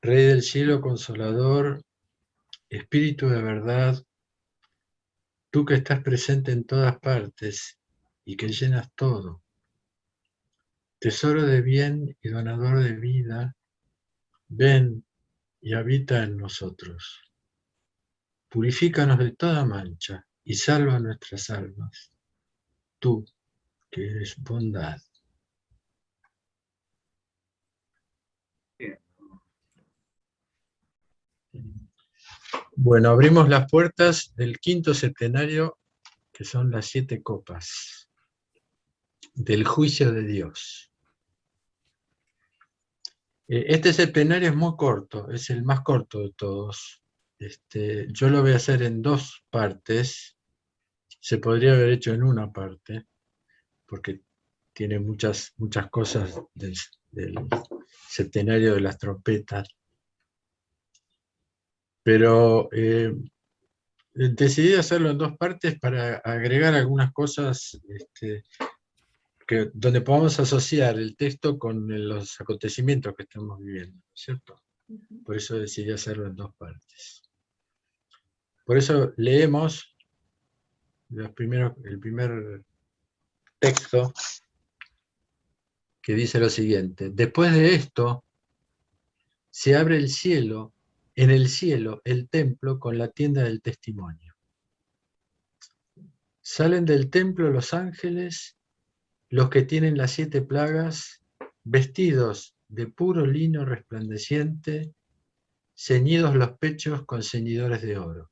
Rey del cielo consolador, Espíritu de verdad, tú que estás presente en todas partes y que llenas todo, tesoro de bien y donador de vida, ven y habita en nosotros. Purifícanos de toda mancha y salva nuestras almas, tú que eres bondad. Bien. Bueno, abrimos las puertas del quinto septenario, que son las 7 copas del juicio de Dios. Este septenario es muy corto, es el más corto de todos. Yo lo voy a hacer en 2 partes. Se podría haber hecho en una parte, porque tiene muchas cosas del septenario de las trompetas. Pero decidí hacerlo en 2 partes para agregar algunas cosas donde podamos asociar el texto con los acontecimientos que estamos viviendo, ¿cierto? Por eso decidí hacerlo en 2 partes. Por eso leemos el primer texto, que dice lo siguiente: después de esto, se abre el cielo, en el cielo el templo con la tienda del testimonio. Salen del templo los ángeles, los que tienen las 7 plagas, vestidos de puro lino resplandeciente, ceñidos los pechos con ceñidores de oro.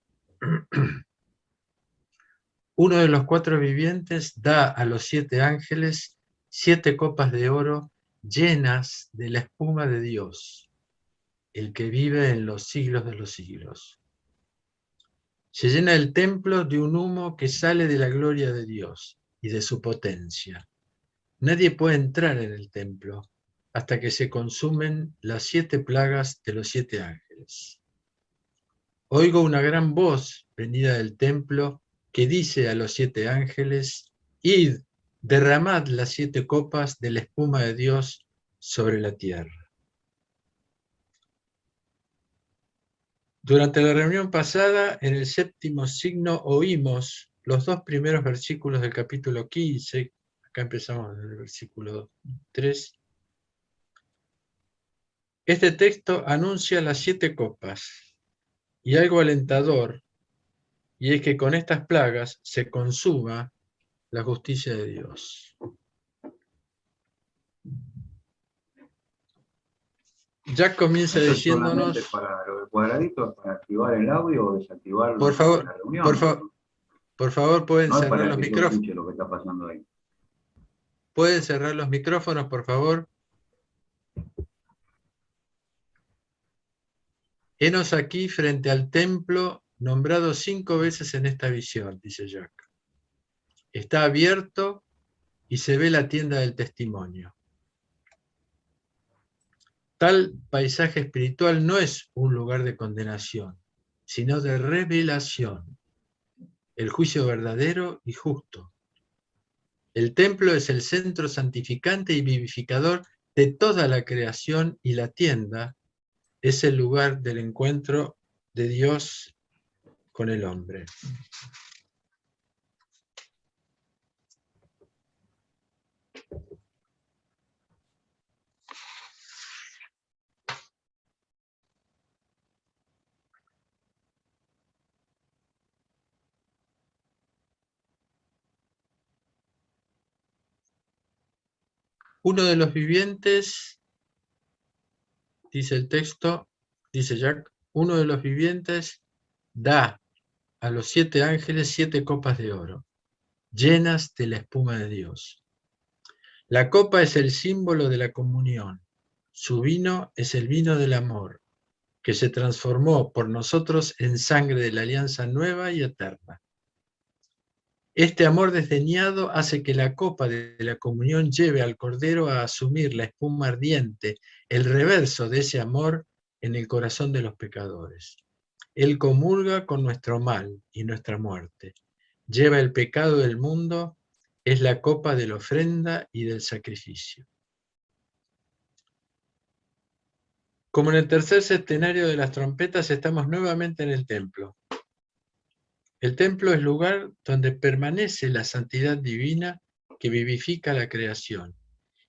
Uno de los 4 vivientes da a los 7 ángeles 7 copas de oro llenas de la espuma de Dios, el que vive en los siglos de los siglos. Se llena el templo de un humo que sale de la gloria de Dios y de su potencia. Nadie puede entrar en el templo hasta que se consumen las 7 plagas de los 7 ángeles. Oigo una gran voz venida del templo que dice a los 7 ángeles: id, derramad las 7 copas de la espuma de Dios sobre la tierra. Durante la reunión pasada, en el 7º signo, oímos los 2 primeros versículos del capítulo 15, acá empezamos en el versículo 3. Este texto anuncia las 7 copas y algo alentador, y es que con estas plagas se consuma la justicia de Dios. Ya comienza Esto es diciéndonos... solamente para lo del cuadradito, para activar el audio o desactivarlo Por durante favor, la reunión. por favor, pueden No es cerrar para los que yo micrófonos. escuche lo que está pasando ahí. Pueden cerrar los micrófonos, por favor. Henos aquí frente al templo, nombrado 5 veces en esta visión, dice Jack. Está abierto y se ve la tienda del testimonio. Tal paisaje espiritual no es un lugar de condenación, sino de revelación, el juicio verdadero y justo. El templo es el centro santificante y vivificador de toda la creación, y la tienda es el lugar del encuentro de Dios con el hombre. Uno de los vivientes, dice el texto, dice Jack, uno de los vivientes da a los 7 ángeles 7 copas de oro, llenas de la espuma de Dios. La copa es el símbolo de la comunión. Su vino es el vino del amor, que se transformó por nosotros en sangre de la alianza nueva y eterna. Este amor desdeñado hace que la copa de la comunión lleve al Cordero a asumir la espuma ardiente, el reverso de ese amor en el corazón de los pecadores. Él comulga con nuestro mal y nuestra muerte, lleva el pecado del mundo es la copa de la ofrenda y del sacrificio. Como en el tercer centenario de las trompetas, estamos nuevamente en el templo. El templo es lugar donde permanece la santidad divina que vivifica la creación.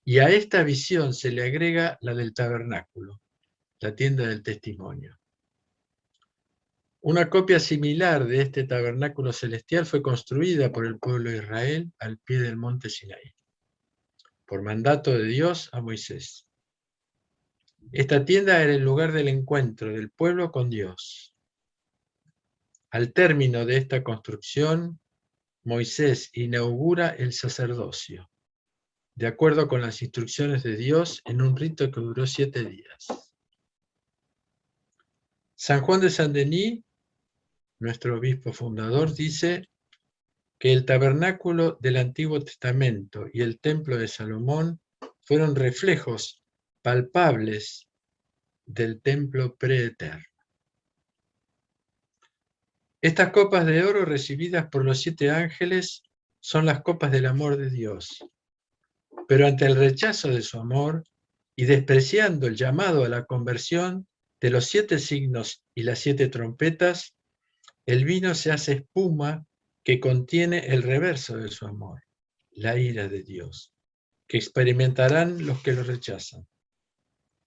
Y a esta visión se le agrega la del tabernáculo, la tienda del testimonio. Una copia similar de este tabernáculo celestial fue construida por el pueblo de Israel al pie del monte Sinaí, por mandato de Dios a Moisés. Esta tienda era el lugar del encuentro del pueblo con Dios. Al término de esta construcción, Moisés inaugura el sacerdocio, de acuerdo con las instrucciones de Dios, en un rito que duró 7 días. San Juan de Saint-Denis, nuestro obispo fundador, dice que el tabernáculo del Antiguo Testamento y el templo de Salomón fueron reflejos palpables del templo preeterno. Estas copas de oro recibidas por los 7 ángeles son las copas del amor de Dios. Pero ante el rechazo de su amor y despreciando el llamado a la conversión de los 7 signos y las 7 trompetas, el vino se hace espuma que contiene el reverso de su amor, la ira de Dios, que experimentarán los que lo rechazan.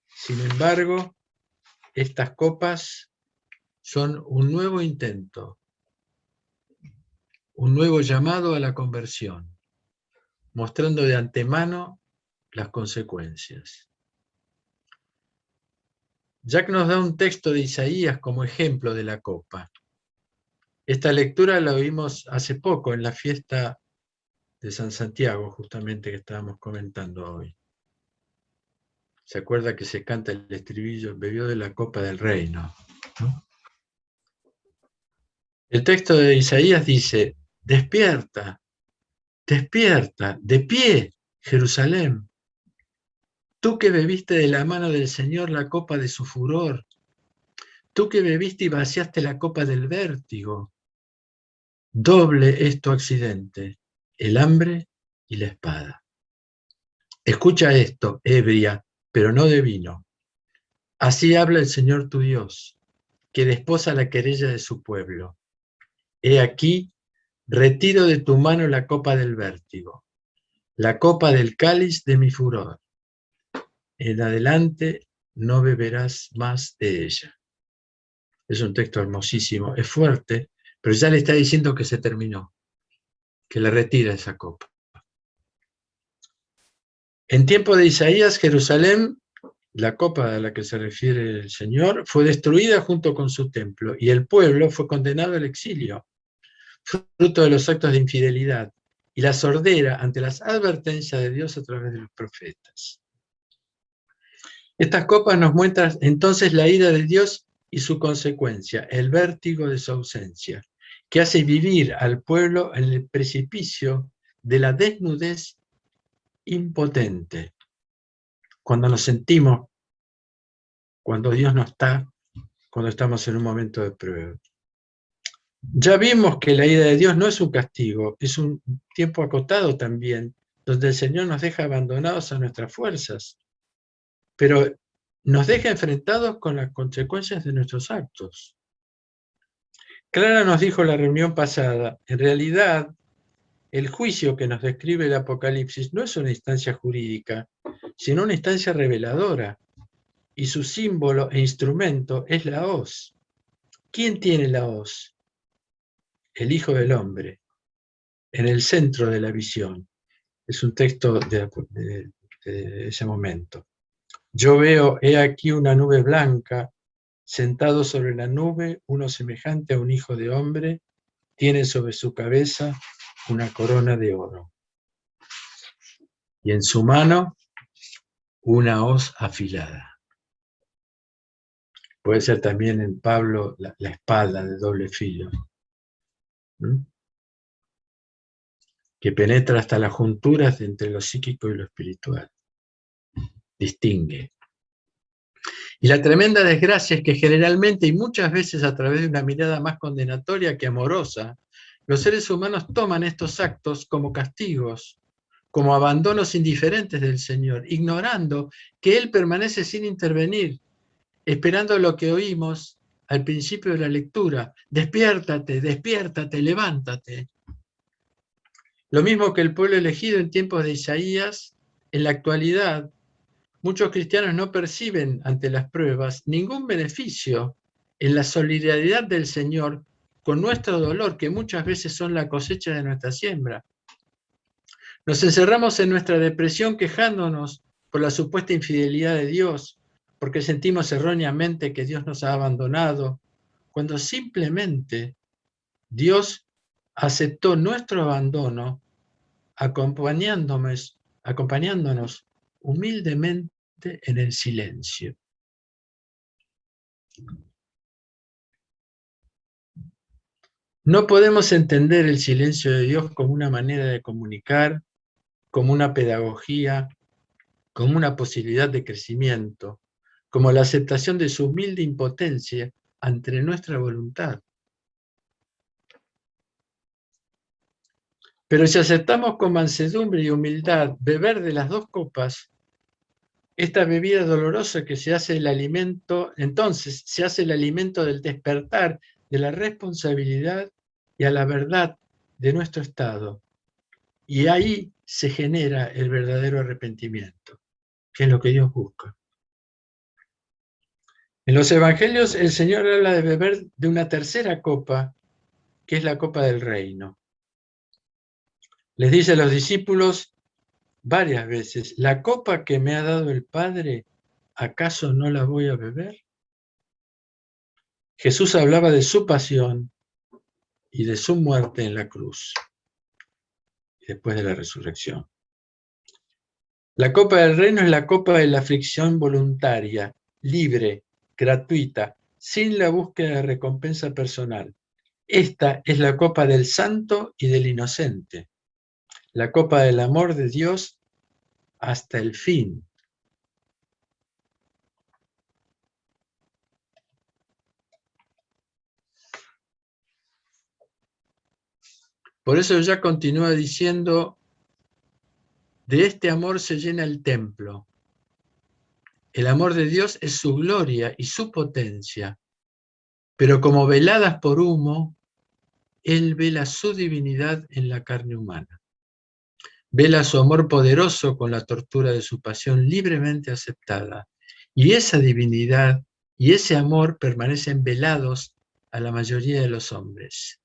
Sin embargo, estas copas son un nuevo intento, un nuevo llamado a la conversión, mostrando de antemano las consecuencias. Jack nos da un texto de Isaías como ejemplo de la copa. Esta lectura la oímos hace poco en la fiesta de San Santiago, justamente que estábamos comentando hoy. ¿Se acuerda que se canta el estribillo? Bebió de la copa del reino, ¿no? El texto de Isaías dice: despierta, despierta, de pie, Jerusalén. Tú que bebiste de la mano del Señor la copa de su furor, tú que bebiste y vaciaste la copa del vértigo. Doble es tu accidente, el hambre y la espada. Escucha esto, ebria, pero no de vino. Así habla el Señor tu Dios, que desposa la querella de su pueblo. He aquí, retiro de tu mano la copa del vértigo, la copa del cáliz de mi furor. En adelante no beberás más de ella. Es un texto hermosísimo, es fuerte, pero ya le está diciendo que se terminó, que le retira esa copa. En tiempo de Isaías, Jerusalén, la copa a la que se refiere el Señor, fue destruida junto con su templo, y el pueblo fue condenado al exilio, fruto de los actos de infidelidad y la sordera ante las advertencias de Dios a través de los profetas. Estas copas nos muestran entonces la ira de Dios y su consecuencia, el vértigo de su ausencia, que hace vivir al pueblo en el precipicio de la desnudez impotente. Cuando nos sentimos, cuando Dios no está, cuando estamos en un momento de prueba. Ya vimos que la ira de Dios no es un castigo, es un tiempo acotado también, donde el Señor nos deja abandonados a nuestras fuerzas, pero nos deja enfrentados con las consecuencias de nuestros actos. Clara nos dijo en la reunión pasada, en realidad, el juicio que nos describe el Apocalipsis no es una instancia jurídica, sino una instancia reveladora, y su símbolo e instrumento es la hoz. ¿Quién tiene la hoz? El Hijo del Hombre, en el centro de la visión. Es un texto de ese momento. Yo veo, he aquí una nube blanca, sentado sobre la nube, uno semejante a un hijo de hombre, tiene sobre su cabeza una corona de oro. Y en su mano, una hoz afilada. Puede ser también en Pablo la espada de doble filo, ¿no? Que penetra hasta las junturas entre lo psíquico y lo espiritual. Distingue. Y la tremenda desgracia es que generalmente y muchas veces a través de una mirada más condenatoria que amorosa, Los seres humanos toman estos actos como castigos, como abandonos indiferentes del Señor, ignorando que Él permanece sin intervenir, esperando lo que oímos al principio de la lectura: despiértate, despiértate, levántate. Lo mismo que el pueblo elegido en tiempos de Isaías, en la actualidad, muchos cristianos no perciben ante las pruebas ningún beneficio en la solidaridad del Señor con nuestro dolor, que muchas veces son la cosecha de nuestra siembra. Nos encerramos en nuestra depresión quejándonos por la supuesta infidelidad de Dios, porque sentimos erróneamente que Dios nos ha abandonado, cuando simplemente Dios aceptó nuestro abandono acompañándonos humildemente en el silencio. No podemos entender el silencio de Dios como una manera de comunicar, como una pedagogía, como una posibilidad de crecimiento, como la aceptación de su humilde impotencia ante nuestra voluntad. Pero si aceptamos con mansedumbre y humildad beber de las dos copas, esta bebida dolorosa que se hace el alimento, entonces se hace el alimento del despertar de la responsabilidad y a la verdad de nuestro estado. Y ahí se genera el verdadero arrepentimiento, que es lo que Dios busca. En los evangelios el Señor habla de beber de una tercera copa, que es la copa del reino. Les dice a los discípulos varias veces: la copa que me ha dado el Padre, ¿acaso no la voy a beber? Jesús hablaba de su pasión y de su muerte en la cruz, y después de la resurrección. La copa del reino es la copa de la aflicción voluntaria, libre, gratuita, sin la búsqueda de recompensa personal. Esta es la copa del santo y del inocente, la copa del amor de Dios hasta el fin. Por eso ya continúa diciendo: de este amor se llena el templo. El amor de Dios es su gloria y su potencia, pero como veladas por humo, Él vela su divinidad en la carne humana. Vela su amor poderoso con la tortura de su pasión libremente aceptada. Y esa divinidad y ese amor permanecen velados a la mayoría de los hombres.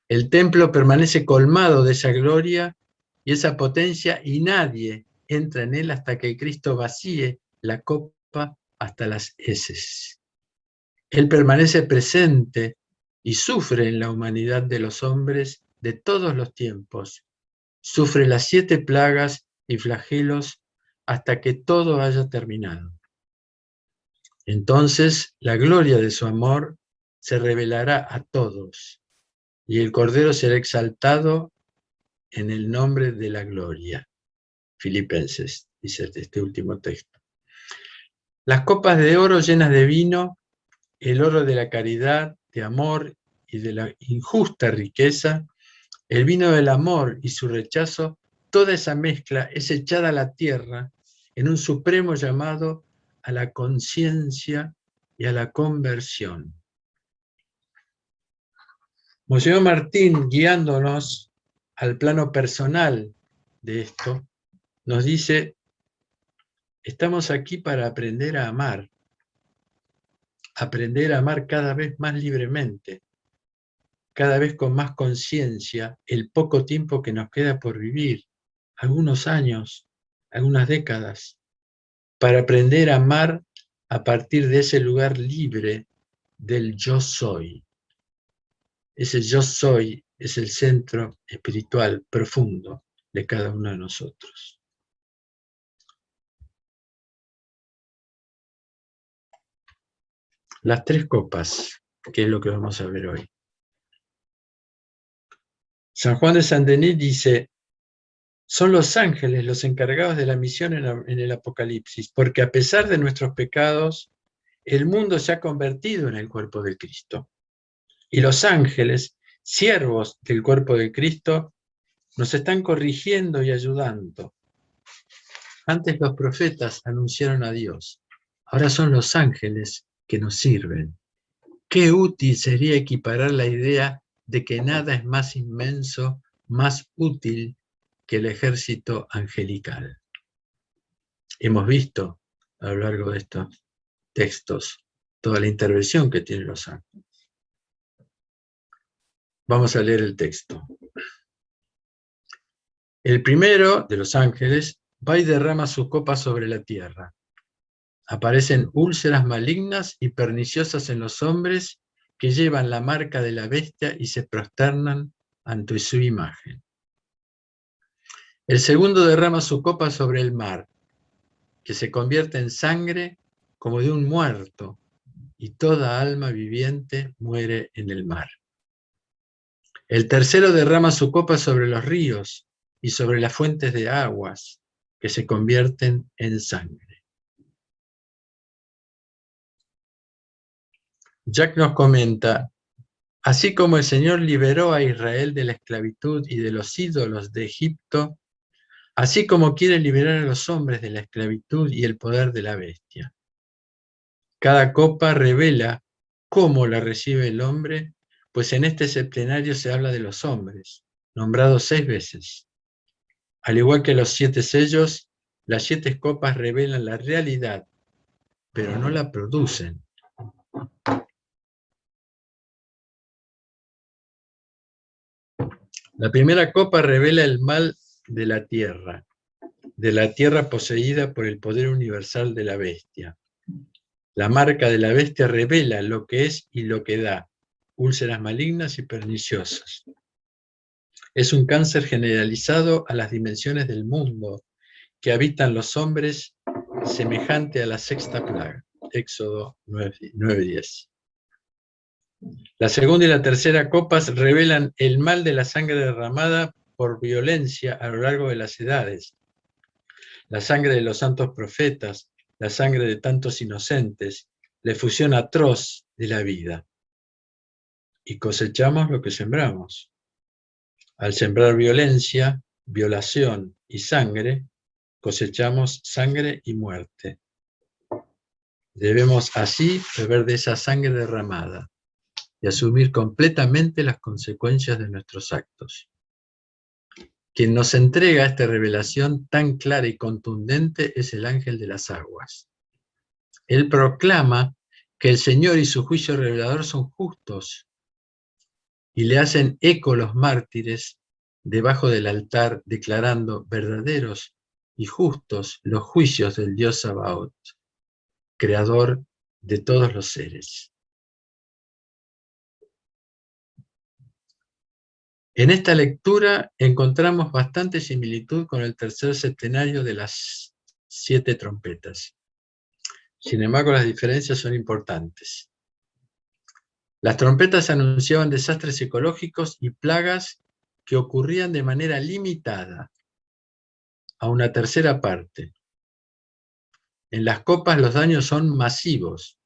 El templo permanece colmado de esa gloria y esa potencia, y nadie entra en él hasta que Cristo vacíe la copa hasta las heces. Él permanece presente y sufre en la humanidad de los hombres de todos los tiempos. Sufre las 7 plagas y flagelos hasta que todo haya terminado. Entonces la gloria de su amor se revelará a todos, y el Cordero será exaltado en el nombre de la gloria. Filipenses, dice este último texto. Las copas de oro llenas de vino, el oro de la caridad, de amor y de la injusta riqueza, el vino del amor y su rechazo, toda esa mezcla es echada a la tierra en un supremo llamado a la conciencia y a la conversión. Monseñor Martín, guiándonos al plano personal de esto, nos dice: estamos aquí para aprender a amar cada vez más libremente, cada vez con más conciencia, el poco tiempo que nos queda por vivir, algunos años, algunas décadas, para aprender a amar a partir de ese lugar libre del yo soy. Ese yo soy es el centro espiritual profundo de cada uno de nosotros. Las 3 copas, que es lo que vamos a ver hoy. San Juan de Saint-Denis dice: son los ángeles los encargados de la misión en el Apocalipsis, porque a pesar de nuestros pecados, el mundo se ha convertido en el cuerpo de Cristo. Y los ángeles siervos del cuerpo de Cristo, nos están corrigiendo y ayudando. Antes los profetas anunciaron a Dios, ahora son los ángeles que nos sirven. Qué útil sería equiparar la idea de que nada es más inmenso, más útil que el ejército angelical. Hemos visto a lo largo de estos textos toda la intervención que tienen los ángeles. Vamos a leer el texto. El primero de los ángeles va y derrama su copa sobre la tierra. Aparecen úlceras malignas y perniciosas en los hombres que llevan la marca de la bestia y se prosternan ante su imagen. El segundo derrama su copa sobre el mar, que se convierte en sangre como de un muerto, y toda alma viviente muere en el mar. El tercero derrama su copa sobre los ríos y sobre las fuentes de aguas, que se convierten en sangre. Jack nos comenta, así como el Señor liberó a Israel de la esclavitud y de los ídolos de Egipto, así como quiere liberar a los hombres de la esclavitud y el poder de la bestia. Cada copa revela cómo la recibe el hombre, pues en este septenario se habla de los hombres, nombrados 6 veces. Al igual que los 7 sellos, las 7 copas revelan la realidad, pero no la producen. La primera copa revela el mal de la tierra poseída por el poder universal de la bestia. La marca de la bestia revela lo que es y lo que da, úlceras malignas y perniciosas. Es un cáncer generalizado a las dimensiones del mundo que habitan los hombres, semejante a la 6ª plaga. Éxodo 9:10. La segunda y la tercera copas revelan el mal de la sangre derramada por violencia a lo largo de las edades. La sangre de los santos profetas, la sangre de tantos inocentes, la efusión atroz de la vida. Y cosechamos lo que sembramos. Al sembrar violencia, violación y sangre, cosechamos sangre y muerte. Debemos así beber de esa sangre derramada y asumir completamente las consecuencias de nuestros actos. Quien nos entrega esta revelación tan clara y contundente es el ángel de las aguas. Él proclama que el Señor y su juicio revelador son justos y le hacen eco los mártires debajo del altar, declarando verdaderos y justos los juicios del Dios Sabaoth, creador de todos los seres. En esta lectura encontramos bastante similitud con el tercer septenario de las 7 trompetas. Sin embargo, las diferencias son importantes. Las trompetas anunciaban desastres ecológicos y plagas que ocurrían de manera limitada a una tercera parte. En las copas los daños son masivos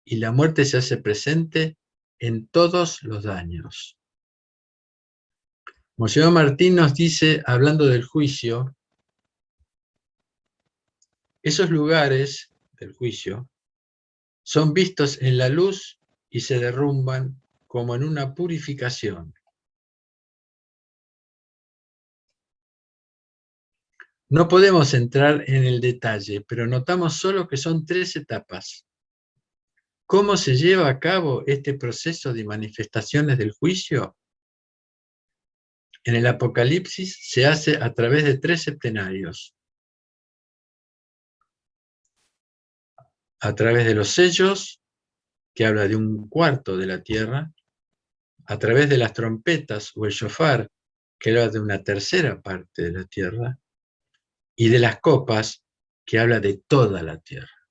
y la muerte se hace presente en todos los daños. Monseñor Martín nos dice, hablando del juicio, esos lugares del juicio son vistos en la luz y se derrumban como en una purificación. No podemos entrar en el detalle, pero notamos solo que son 3 etapas. ¿Cómo se lleva a cabo este proceso de manifestaciones del juicio? En el Apocalipsis se hace a través de 3 septenarios. A través de los sellos, que habla de 1/4 de la tierra, a través de las trompetas o el shofar, que habla de 1/3 parte de la tierra, y de las copas, que habla de toda la tierra.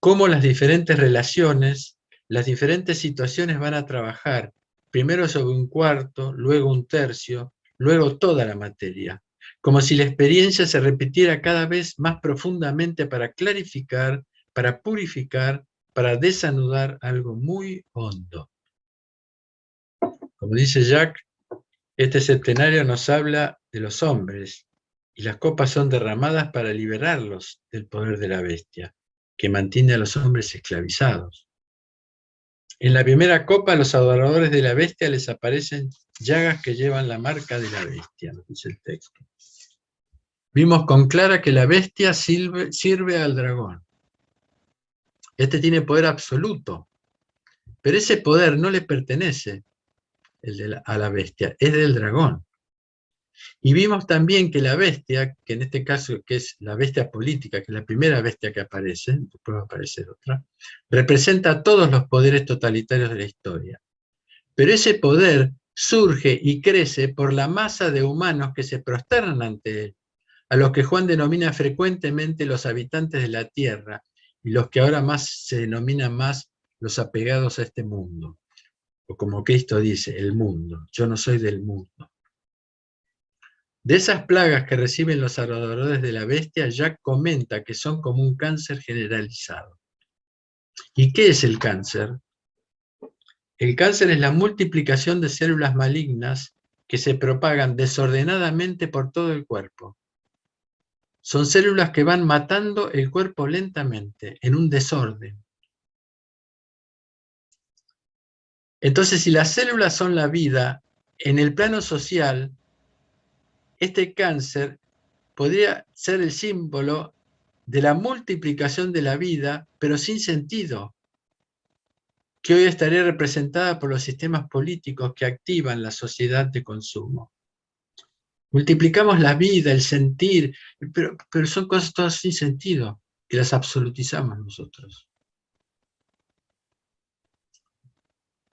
Cómo las diferentes relaciones, las diferentes situaciones van a trabajar, primero sobre 1/4, luego 1/3, luego toda la materia, como si la experiencia se repitiera cada vez más profundamente para clarificar, para purificar, para desanudar algo muy hondo. Como dice Jacques, este septenario nos habla de los hombres, y las copas son derramadas para liberarlos del poder de la bestia, que mantiene a los hombres esclavizados. En la primera copa, a los adoradores de la bestia les aparecen llagas que llevan la marca de la bestia, nos dice el texto. Vimos con clara que la bestia sirve al dragón. Este tiene poder absoluto, pero ese poder no le pertenece a la bestia, es del dragón. Y vimos también que la bestia, que en este caso que es la bestia política, que es la primera bestia que aparece, después va a aparecer otra, representa todos los poderes totalitarios de la historia. Pero ese poder surge y crece por la masa de humanos que se prosternan ante él, a los que Juan denomina frecuentemente los habitantes de la tierra, y los que ahora más se denominan más los apegados a este mundo. O como Cristo dice, el mundo. Yo no soy del mundo. De esas plagas que reciben los adoradores de la bestia, Jacques comenta que son como un cáncer generalizado. ¿Y qué es el cáncer? El cáncer es la multiplicación de células malignas que se propagan desordenadamente por todo el cuerpo. Son células que van matando el cuerpo lentamente, en un desorden. Entonces, si las células son la vida, en el plano social, este cáncer podría ser el símbolo de la multiplicación de la vida, pero sin sentido, que hoy estaría representada por los sistemas políticos que activan la sociedad de consumo. Multiplicamos la vida, el sentir, pero son cosas todas sin sentido, que las absolutizamos nosotros.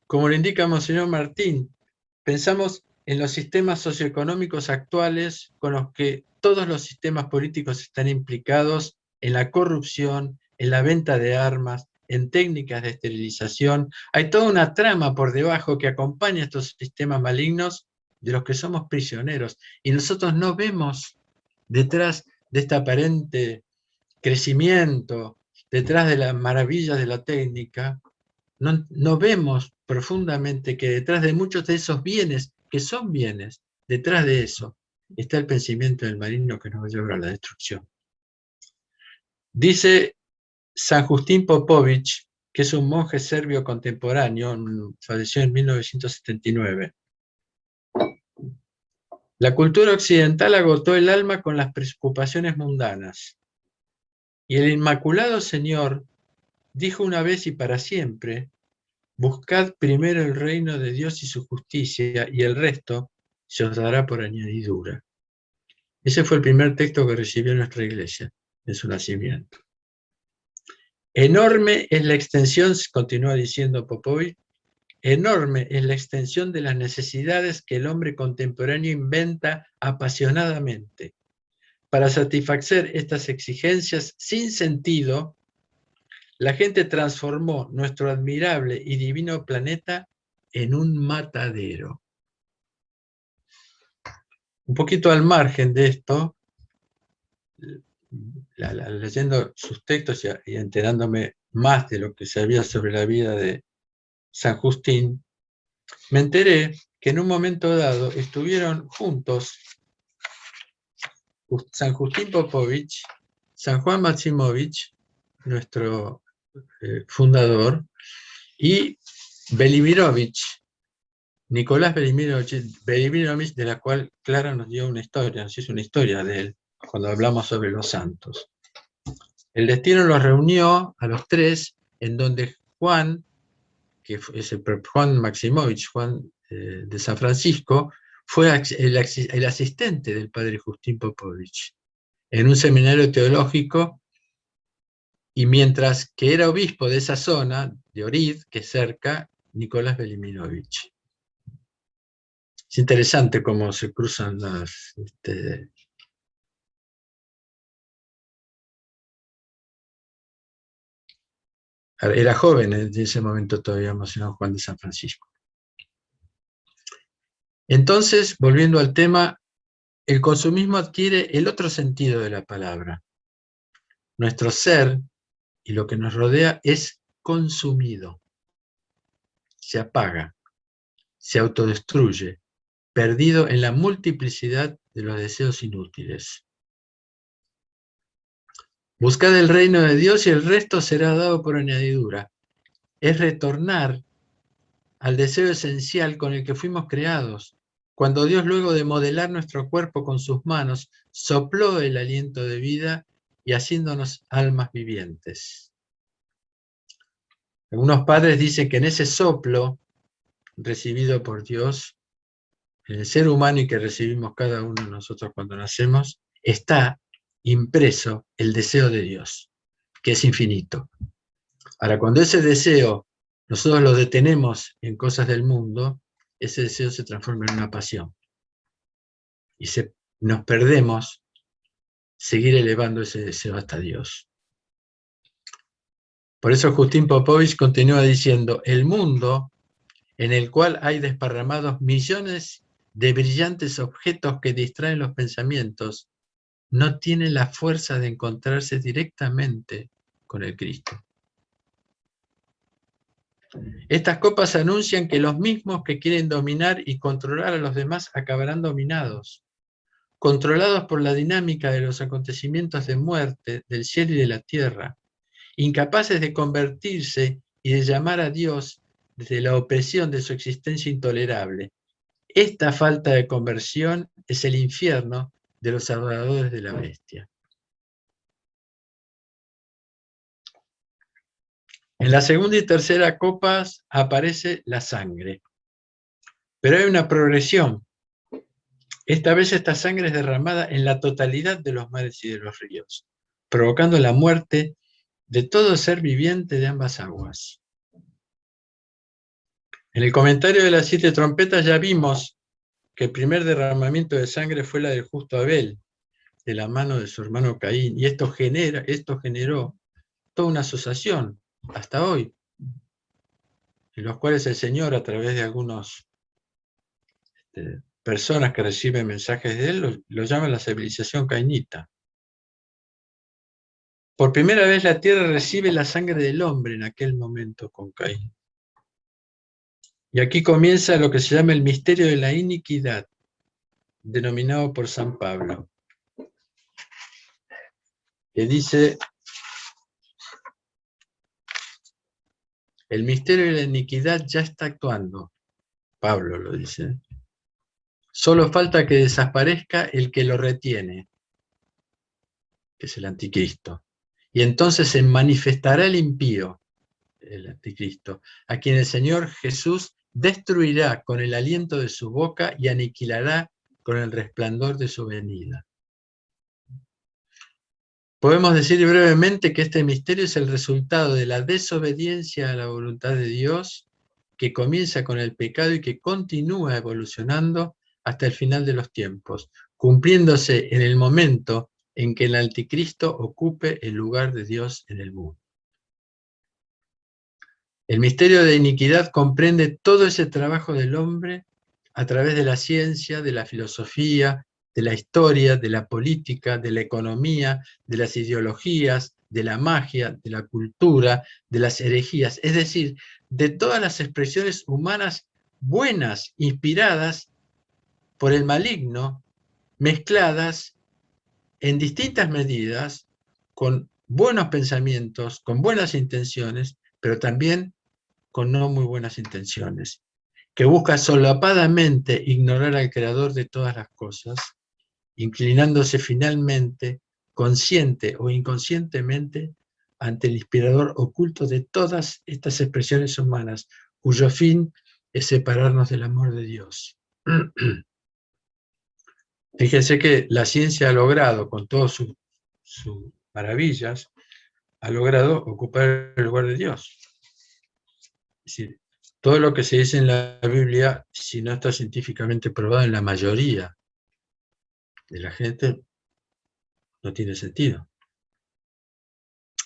Como lo indica Monseñor Martín, pensamos en los sistemas socioeconómicos actuales con los que todos los sistemas políticos están implicados en la corrupción, en la venta de armas, en técnicas de esterilización. Hay toda una trama por debajo que acompaña a estos sistemas malignos de los que somos prisioneros. Y nosotros no vemos detrás de este aparente crecimiento, detrás de las maravillas de la técnica, no vemos profundamente que detrás de muchos de esos bienes, que son bienes, detrás de eso está el pensamiento del maligno que nos lleva a la destrucción. Dice San Justín Popovich, que es un monje serbio contemporáneo, falleció en 1979. La cultura occidental agotó el alma con las preocupaciones mundanas. Y el Inmaculado Señor dijo una vez y para siempre: buscad primero el reino de Dios y su justicia, y el resto se os dará por añadidura. Ese fue el primer texto que recibió nuestra iglesia en su nacimiento. Enorme es la extensión, continúa diciendo Popovich, enorme es la extensión de las necesidades que el hombre contemporáneo inventa apasionadamente. Para satisfacer estas exigencias sin sentido, la gente transformó nuestro admirable y divino planeta en un matadero. Un poquito al margen de esto, leyendo sus textos y enterándome más de lo que sabía sobre la vida de San Justín, me enteré que en un momento dado estuvieron juntos San Justín Popovich, San Juan Maximovich, nuestro fundador, y Velimirovich, Nicolás Velimirovich, de la cual Clara nos dio una historia, nos hizo una historia de él, cuando hablamos sobre los santos. El destino los reunió a los tres, en donde Juan, que es el Juan Maximovich, Juan de San Francisco, fue el asistente del padre Justín Popovich, en un seminario teológico, y mientras que era obispo de esa zona, de Ohrid, que es cerca, Nicolás Velimirovich. Es interesante cómo se cruzan las... Era joven en ese momento todavía Monseñor Juan de San Francisco. Entonces, volviendo al tema, el consumismo adquiere el otro sentido de la palabra. Nuestro ser y lo que nos rodea es consumido, se apaga. se autodestruye, perdido en la multiplicidad de los deseos inútiles. Buscad el reino de Dios y el resto será dado por añadidura. Es retornar al deseo esencial con el que fuimos creados, cuando Dios, luego de modelar nuestro cuerpo con sus manos, sopló el aliento de vida y haciéndonos almas vivientes. Algunos padres dicen que en ese soplo recibido por Dios, en el ser humano y que recibimos cada uno de nosotros cuando nacemos, está impreso el deseo de Dios, que es infinito. Ahora, cuando ese deseo nosotros lo detenemos en cosas del mundo, ese deseo se transforma en una pasión. Y nos perdemos seguir elevando ese deseo hasta Dios. Por eso Justín Popovich continúa diciendo, el mundo en el cual hay desparramados millones de brillantes objetos que distraen los pensamientos, no tiene la fuerza de encontrarse directamente con el Cristo. Estas copas anuncian que los mismos que quieren dominar y controlar a los demás acabarán dominados, controlados por la dinámica de los acontecimientos de muerte del cielo y de la tierra, incapaces de convertirse y de llamar a Dios desde la opresión de su existencia intolerable. Esta falta de conversión es el infierno de los adoradores de la bestia. En la segunda y tercera copas aparece la sangre, pero hay una progresión. Esta vez esta sangre es derramada en la totalidad de los mares y de los ríos, provocando la muerte de todo ser viviente de ambas aguas. En el comentario de las 7 trompetas ya vimos que el primer derramamiento de sangre fue la del justo Abel, de la mano de su hermano Caín, y esto generó toda una asociación, hasta hoy, en los cuales el Señor, a través de algunas personas que reciben mensajes de Él, lo llama la civilización cainita. Por primera vez la tierra recibe la sangre del hombre en aquel momento con Caín. Y aquí comienza lo que se llama el misterio de la iniquidad, denominado por San Pablo, que dice, el misterio de la iniquidad ya está actuando, Pablo lo dice. Solo falta que desaparezca el que lo retiene, que es el anticristo. Y entonces se manifestará el impío, el anticristo, a quien el Señor Jesús destruirá con el aliento de su boca y aniquilará con el resplandor de su venida. Podemos decir brevemente que este misterio es el resultado de la desobediencia a la voluntad de Dios, que comienza con el pecado y que continúa evolucionando hasta el final de los tiempos, cumpliéndose en el momento en que el anticristo ocupe el lugar de Dios en el mundo. El misterio de iniquidad comprende todo ese trabajo del hombre a través de la ciencia, de la filosofía, de la historia, de la política, de la economía, de las ideologías, de la magia, de la cultura, de las herejías, es decir, de todas las expresiones humanas buenas, inspiradas por el maligno, mezcladas en distintas medidas, con buenos pensamientos, con buenas intenciones, pero también con no muy buenas intenciones, que busca solapadamente ignorar al creador de todas las cosas, inclinándose finalmente, consciente o inconscientemente, ante el inspirador oculto de todas estas expresiones humanas, cuyo fin es separarnos del amor de Dios. Fíjense que la ciencia ha logrado, con todas sus maravillas, ha logrado ocupar el lugar de Dios. Es decir, todo lo que se dice en la Biblia, si no está científicamente probado en la mayoría de la gente, no tiene sentido.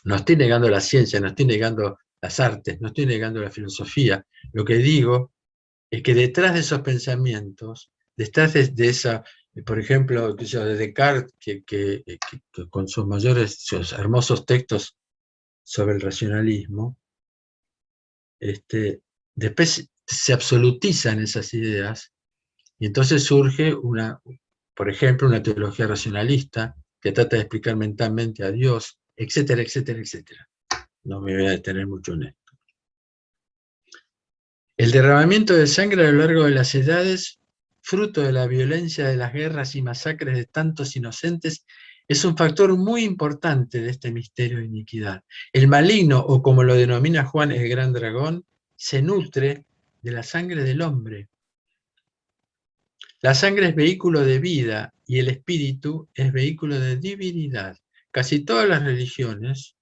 No estoy negando la ciencia, no estoy negando las artes, no estoy negando la filosofía. Lo que digo es que detrás de esos pensamientos, detrás de esa, por ejemplo, de Descartes, que con sus hermosos textos sobre el racionalismo, después se absolutizan esas ideas, y entonces surge por ejemplo, una teología racionalista que trata de explicar mentalmente a Dios, etcétera, etcétera, etcétera. No me voy a detener mucho en esto. El derramamiento de sangre a lo largo de las edades, fruto de la violencia de las guerras y masacres de tantos inocentes, es un factor muy importante de este misterio de iniquidad. El maligno, o como lo denomina Juan el Gran Dragón, se nutre de la sangre del hombre. La sangre es vehículo de vida y el espíritu es vehículo de divinidad. Casi todas las religiones,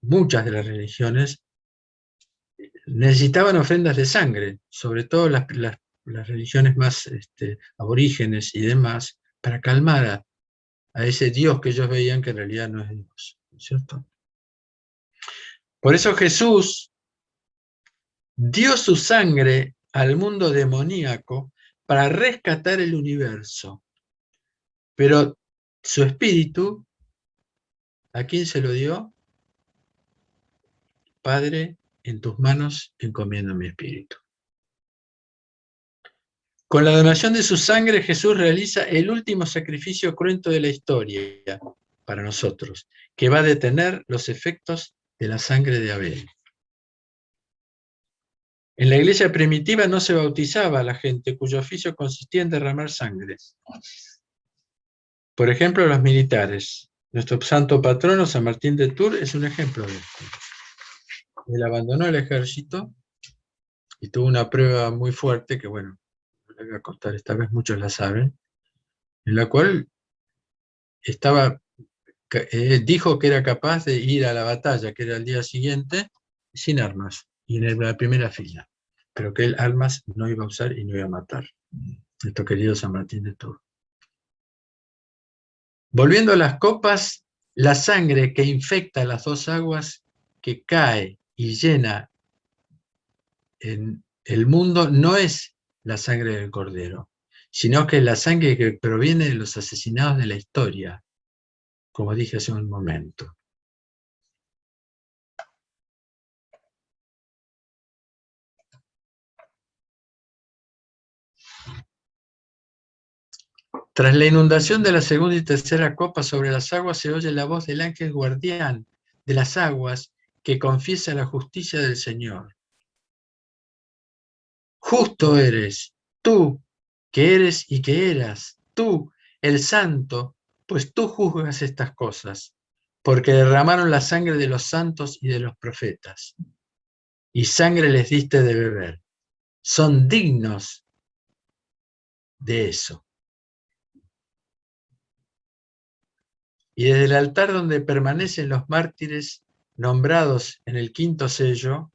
muchas de las religiones, necesitaban ofrendas de sangre, sobre todo las religiones más aborígenes y demás, para calmar a ese Dios que ellos veían que en realidad no es Dios, ¿no es cierto? Por eso Jesús dio su sangre al mundo demoníaco para rescatar el universo, pero su espíritu, ¿a quién se lo dio? Padre, en tus manos encomiendo mi espíritu. Con la donación de su sangre, Jesús realiza el último sacrificio cruento de la historia para nosotros, que va a detener los efectos de la sangre de Abel. En la iglesia primitiva no se bautizaba a la gente cuyo oficio consistía en derramar sangre. Por ejemplo, los militares. Nuestro santo patrono, San Martín de Tours, es un ejemplo de esto. Él abandonó el ejército y tuvo una prueba muy fuerte, que bueno, le voy a contar, esta vez muchos la saben, en la cual dijo que era capaz de ir a la batalla, que era el día siguiente, sin armas, y en la primera fila, pero que él armas no iba a usar y no iba a matar. Nuestro querido San Martín de Tours. Volviendo a las copas, la sangre que infecta las dos aguas que cae y llena en el mundo no es la sangre del Cordero, sino que es la sangre que proviene de los asesinados de la historia, como dije hace un momento. Tras la inundación de la segunda y tercera copa sobre las aguas, se oye la voz del ángel guardián de las aguas que confiesa la justicia del Señor. Justo eres, tú, que eres y que eras, tú, el santo, pues tú juzgas estas cosas, porque derramaron la sangre de los santos y de los profetas, y sangre les diste de beber. Son dignos de eso. Y desde el altar donde permanecen los mártires nombrados en el quinto sello,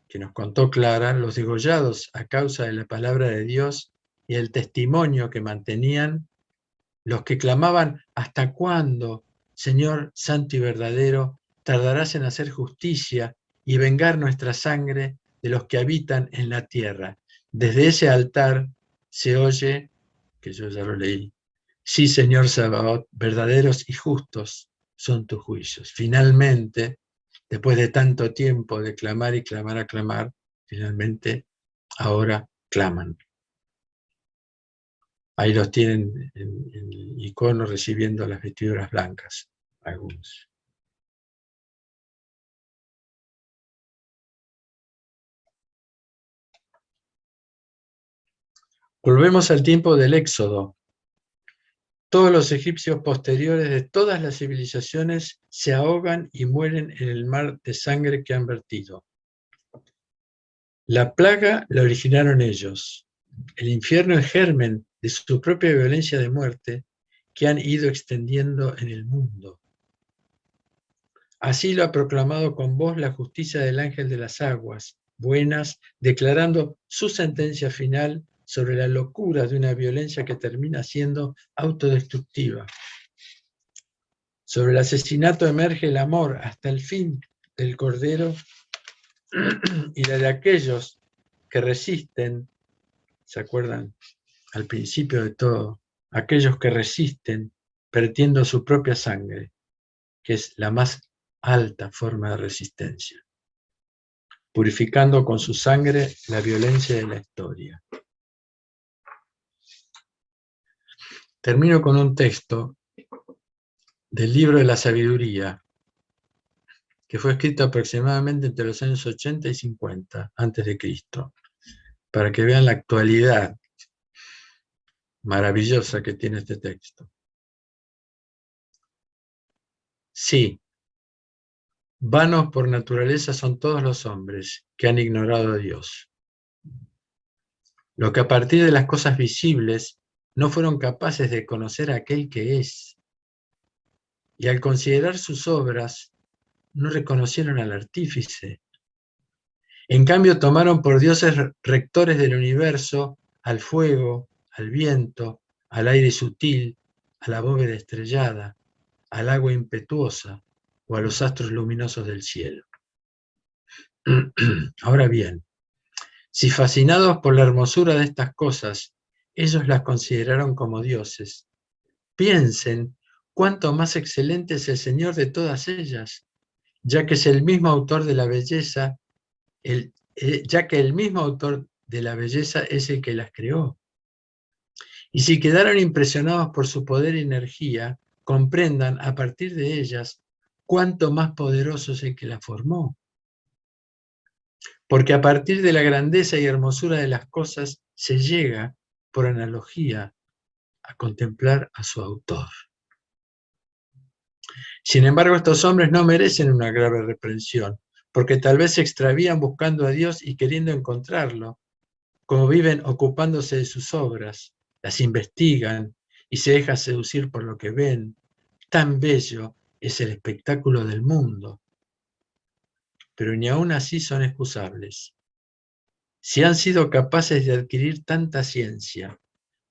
que nos contó Clara, los degollados a causa de la palabra de Dios y el testimonio que mantenían, los que clamaban, ¿hasta cuándo, Señor santo y verdadero, tardarás en hacer justicia y vengar nuestra sangre de los que habitan en la tierra? Desde ese altar se oye, que yo ya lo leí, sí, Señor Sabaoth, verdaderos y justos son tus juicios. Finalmente, después de tanto tiempo de clamar y clamar a clamar, finalmente ahora claman. Ahí los tienen en el icono recibiendo las vestiduras blancas, algunos. Volvemos al tiempo del Éxodo. Todos los egipcios posteriores de todas las civilizaciones se ahogan y mueren en el mar de sangre que han vertido. La plaga la originaron ellos. El infierno es germen de su propia violencia de muerte que han ido extendiendo en el mundo. Así lo ha proclamado con voz la justicia del ángel de las aguas, buenas, declarando su sentencia final sobre la locura de una violencia que termina siendo autodestructiva. Sobre el asesinato emerge el amor hasta el fin del Cordero y la de aquellos que resisten, ¿se acuerdan? Al principio de todo, aquellos que resisten vertiendo su propia sangre, que es la más alta forma de resistencia. purificando con su sangre la violencia de la historia. Termino con un texto del libro de la sabiduría, que fue escrito aproximadamente entre los años 80 y 50 antes de Cristo, para que vean la actualidad maravillosa que tiene este texto. Sí, vanos por naturaleza son todos los hombres que han ignorado a Dios. Lo que a partir de las cosas visibles no fueron capaces de conocer a aquel que es, y al considerar sus obras no reconocieron al artífice. En cambio tomaron por dioses rectores del universo al fuego, al viento, al aire sutil, a la bóveda estrellada, al agua impetuosa o a los astros luminosos del cielo. Ahora bien, si fascinados por la hermosura de estas cosas, ellos las consideraron como dioses, piensen cuánto más excelente es el Señor de todas ellas, ya que es el mismo autor de la belleza, ya que el mismo autor de la belleza es el que las creó. Y si quedaron impresionados por su poder y energía, comprendan a partir de ellas cuánto más poderoso es el que las formó. Porque a partir de la grandeza y hermosura de las cosas se llega, por analogía, a contemplar a su autor. Sin embargo, estos hombres no merecen una grave reprensión, porque tal vez se extravían buscando a Dios y queriendo encontrarlo, como viven ocupándose de sus obras, las investigan y se dejan seducir por lo que ven. Tan bello es el espectáculo del mundo. Pero ni aún así son excusables. Si han sido capaces de adquirir tanta ciencia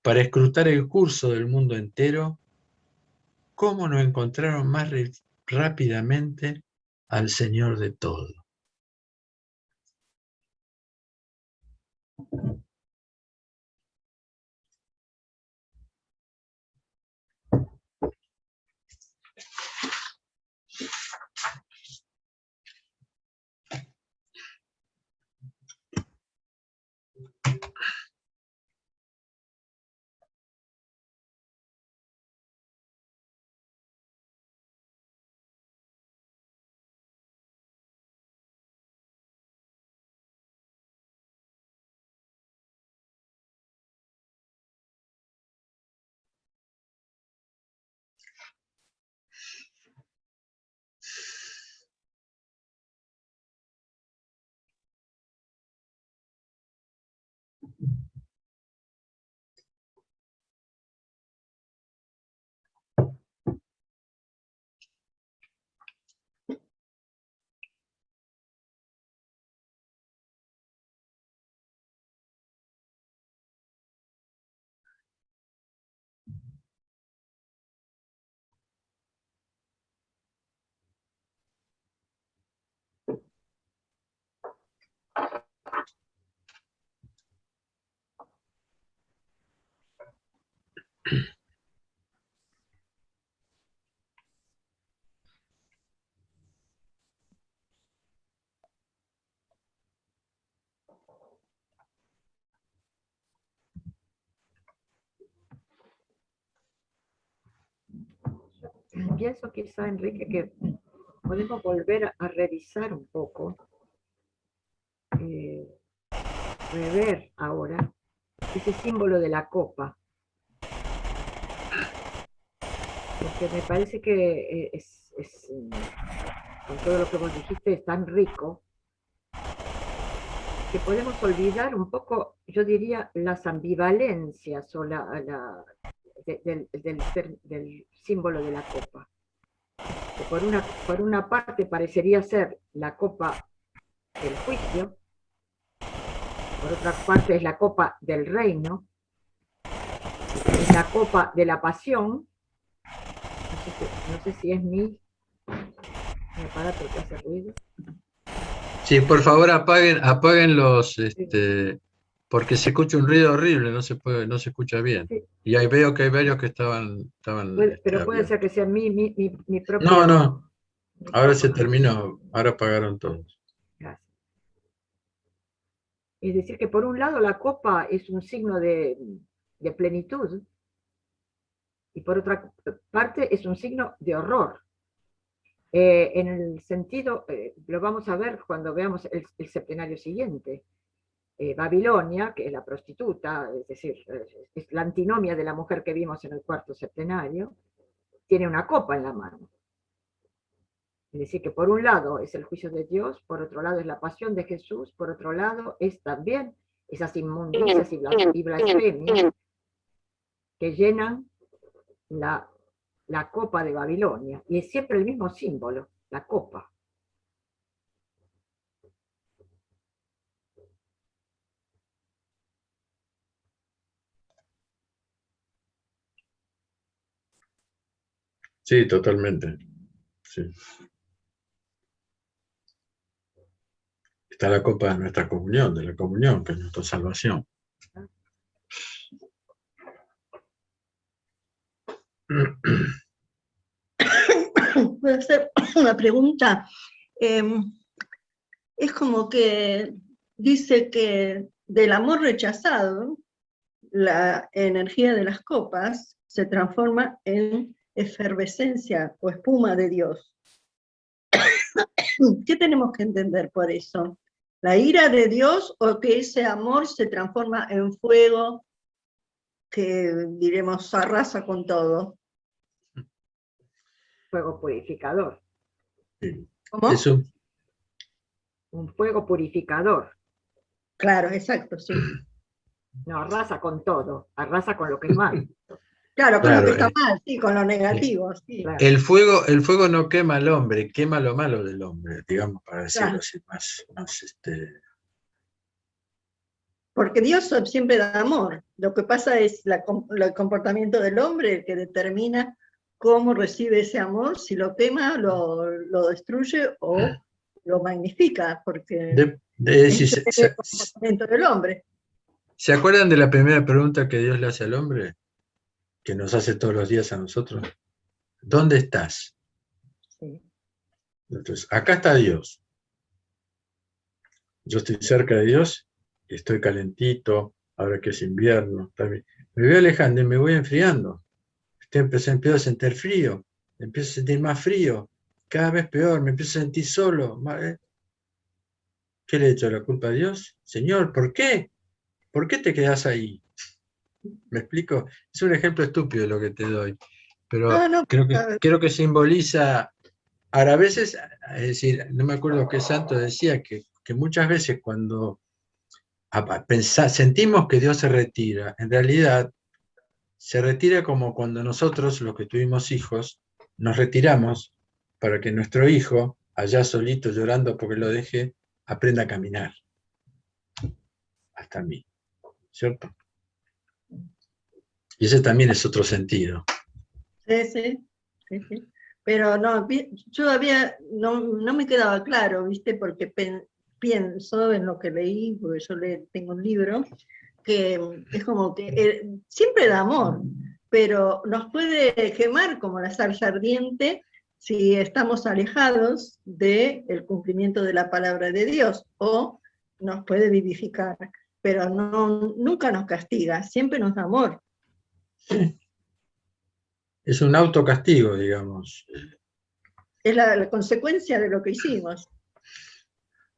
para escrutar el curso del mundo entero, ¿cómo no encontraron más rápidamente al Señor de todo? Pienso quizá, Enrique, que podemos volver a revisar un poco, rever ahora ese símbolo de la copa, porque me parece que con todo lo que vos dijiste, es tan rico, que podemos olvidar un poco, yo diría, las ambivalencias o del símbolo de la copa. Que por una parte parecería ser la copa del juicio, por otra parte es la copa del reino, es la copa de la pasión. No sé si es mi aparato que hace ruido. Sí, por favor apaguen los, porque se escucha un ruido horrible, no se escucha bien. Sí. Y ahí veo que hay varios que estaban pero puede ser que sea mi propio... No, ahora se terminó, ahora apagaron todos. Gracias. Es decir, que por un lado la copa es un signo de plenitud, y por otra parte es un signo de horror. En el sentido, lo vamos a ver cuando veamos el septenario siguiente. Babilonia, que es la prostituta, es decir, es la antinomia de la mujer que vimos en el cuarto septenario, tiene una copa en la mano. Es decir, que por un lado es el juicio de Dios, por otro lado es la pasión de Jesús, por otro lado es también esas inmundicias y blasfemias que llenan la copa de Babilonia. Y es siempre el mismo símbolo, la copa. Sí, totalmente. Sí. Está la copa de nuestra comunión, de la comunión, que es nuestra salvación. Voy a hacer una pregunta. Es como que dice que del amor rechazado, la energía de las copas se transforma en efervescencia o espuma de Dios. ¿Qué tenemos que entender por eso? ¿La ira de Dios o que ese amor se transforma en fuego que, diremos, arrasa con todo? Fuego purificador. Sí. ¿Cómo? Es Un fuego purificador. Claro, exacto, sí. No, arrasa con todo, arrasa con lo que es malo. Claro, con Claro, lo que está mal, sí, con lo negativo, sí. Claro. el fuego no quema al hombre, quema lo malo del hombre, digamos, para decirlo Claro. así, más Porque Dios siempre da amor. Lo que pasa es el comportamiento del hombre el que determina cómo recibe ese amor, si lo quema, lo destruye o lo magnifica, porque es el comportamiento del hombre. ¿Se acuerdan de la primera pregunta que Dios le hace al hombre? Que nos hace todos los días a nosotros. ¿Dónde estás? Sí. Entonces, acá está Dios. Yo estoy cerca de Dios y estoy calentito, ahora que es invierno. Me voy alejando y me voy enfriando. Empiezo a sentir frío, empiezo a sentir más frío, cada vez peor, me empiezo a sentir solo. ¿Qué le he hecho la culpa a Dios? Señor, ¿por qué? ¿Por qué te quedas ahí? ¿Me explico? Es un ejemplo estúpido lo que te doy, pero creo que simboliza. Ahora, a veces, es decir, no me acuerdo qué santo decía que muchas veces cuando sentimos que Dios se retira, en realidad se retira como cuando nosotros, los que tuvimos hijos, nos retiramos para que nuestro hijo, allá solito llorando porque lo dejé, aprenda a caminar. Hasta mí, ¿cierto? Y ese también es otro sentido. Sí. Pero no, yo todavía no me quedaba claro, ¿viste? Porque pienso en lo que leí, porque yo tengo un libro, que es como que siempre da amor, pero nos puede quemar como la salsa ardiente si estamos alejados del cumplimiento de la palabra de Dios, o nos puede vivificar, pero nunca nos castiga, siempre nos da amor. Es un autocastigo, digamos. Es la consecuencia de lo que hicimos.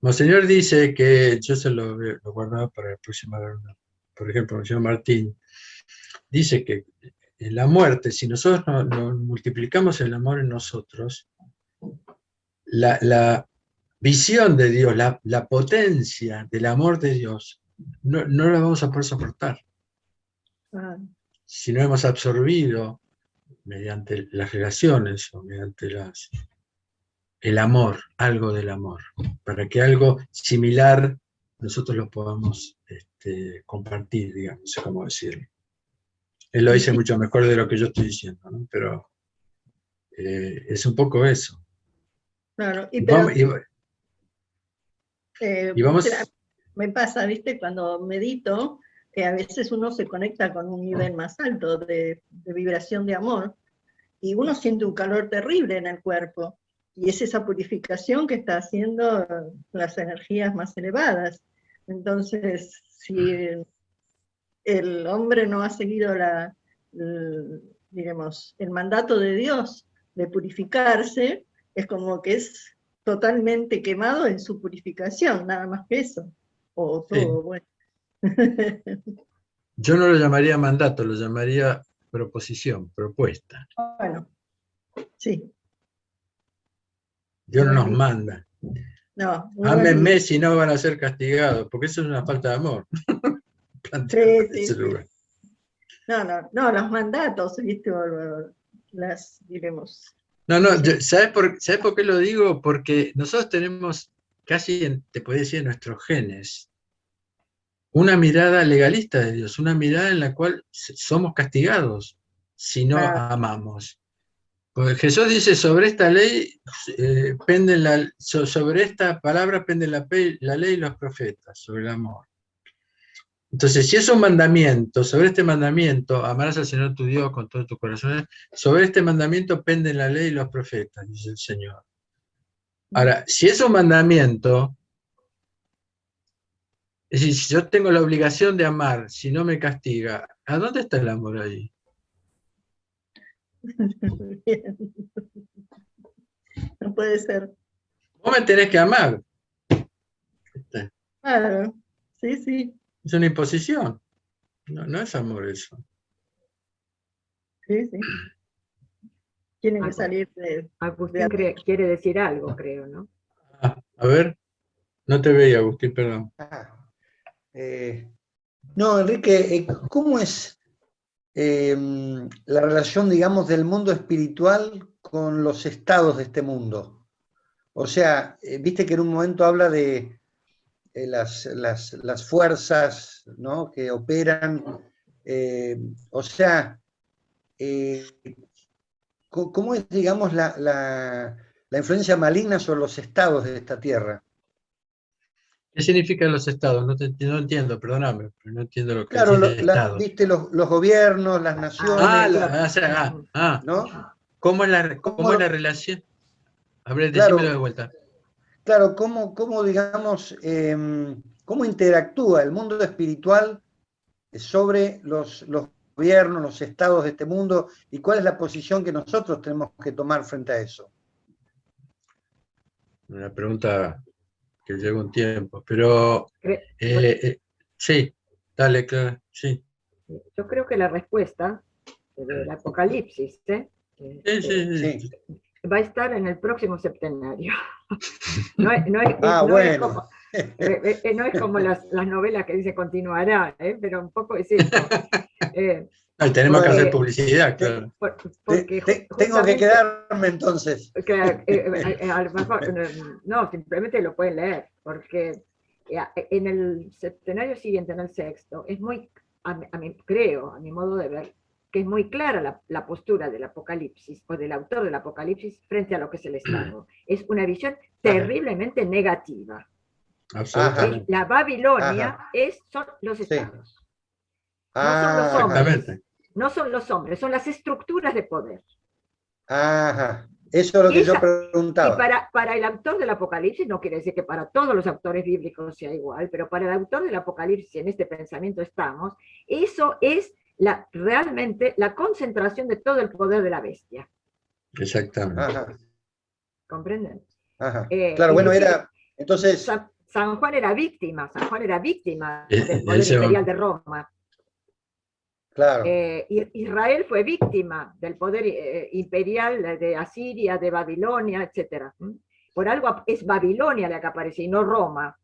Monseñor dice que, yo se lo guardaba para la próxima reunión, por ejemplo, Monseñor Martín, dice que en la muerte, si nosotros no multiplicamos el amor en nosotros, la visión de Dios, la potencia del amor de Dios, no la vamos a poder soportar. Si no hemos absorbido mediante las relaciones o mediante el amor, algo del amor, para que algo similar nosotros lo podamos compartir, digamos, no sé cómo decirlo. Él lo dice mucho mejor de lo que yo estoy diciendo, ¿no? Pero es un poco eso. Claro, me pasa, ¿viste? Cuando medito, que a veces uno se conecta con un nivel más alto de vibración de amor, y uno siente un calor terrible en el cuerpo, y es esa purificación que está haciendo las energías más elevadas. Entonces, si el hombre no ha seguido digamos, el mandato de Dios de purificarse, es como que es totalmente quemado en su purificación, nada más que eso. O todo, Sí. bueno. Yo no lo llamaría mandato, lo llamaría proposición, propuesta. Bueno, sí. Dios no Uno es nos libre. manda. No, uno es Ámenme libre. si no van a ser castigados, porque eso es una falta de amor. Planteado Sí, en sí, ese sí. lugar. No, los mandatos, ¿viste? Las, diremos. No, no, Sí. ¿sabes por qué lo digo? Porque nosotros tenemos casi, te podría decir, en nuestros genes, una mirada legalista de Dios, una mirada en la cual somos castigados si no Ah, amamos. Porque Jesús dice, sobre esta ley, sobre esta palabra penden la ley y los profetas, sobre el amor. Entonces, si es un mandamiento, sobre este mandamiento, amarás al Señor tu Dios con todo tu corazón, sobre este mandamiento penden la ley y los profetas, dice el Señor. Ahora, si es un mandamiento, es decir, si yo tengo la obligación de amar, si no me castiga, ¿a dónde está el amor ahí? bien. No puede ser. Vos me tenés que amar. Claro, sí, sí, Es una imposición. No, no es amor eso. sí, sí. Tiene que Agustín, salir de Agustín adentro. quiere decir algo, creo, ¿no? A ver, no te veía, Agustín, perdón. No, Enrique, ¿cómo es la relación, digamos, del mundo espiritual con los estados de este mundo? O sea, viste que en un momento habla de las fuerzas, ¿no?, que operan. O sea, ¿cómo es, digamos, la influencia maligna sobre los estados de esta tierra? ¿Qué significan los estados? No entiendo, perdóname, pero no entiendo lo que Claro, decís de estados. viste los gobiernos, las naciones, Gobierno. ¿no? ¿cómo es ¿Cómo la relación? A ver, decímelo de claro, vuelta. claro, digamos, cómo interactúa el mundo espiritual sobre los gobiernos, los estados de este mundo, y cuál es la posición que nosotros tenemos que tomar frente a eso? Una pregunta que lleva un tiempo, pero Cre- sí, dale, claro, sí. Yo creo que la respuesta del Apocalipsis Sí, sí, Sí. sí. va a estar en el próximo septenario. No es, Bueno. no es como las novelas que dice continuará, pero un poco es esto. Ay, tenemos que Bueno, hacer publicidad, claro. Porque tengo que quedarme entonces. a lo mejor, no, simplemente lo pueden leer, porque en el septenario siguiente, en el sexto, es muy, creo, a mi modo de ver, que es muy clara la postura del Apocalipsis, o del autor del Apocalipsis, frente a lo que es el Estado. Es una visión terriblemente negativa. Absolutamente. La Babilonia son los Sí. estados. No son los Exactamente. hombres. No son los hombres, son las estructuras de poder. Ajá. Eso es lo que yo preguntaba. Y para el autor del Apocalipsis, no quiere decir que para todos los autores bíblicos sea igual, pero para el autor del Apocalipsis, en este pensamiento estamos, eso es realmente la concentración de todo el poder de la bestia. Exactamente. Ajá. ¿Comprenden? Ajá. Claro, bueno, decir, era. Entonces. San Juan era víctima del poder imperial de Roma. Claro. Israel fue víctima del poder imperial de Asiria, de Babilonia, etc. Por algo es Babilonia la que aparece y no Roma,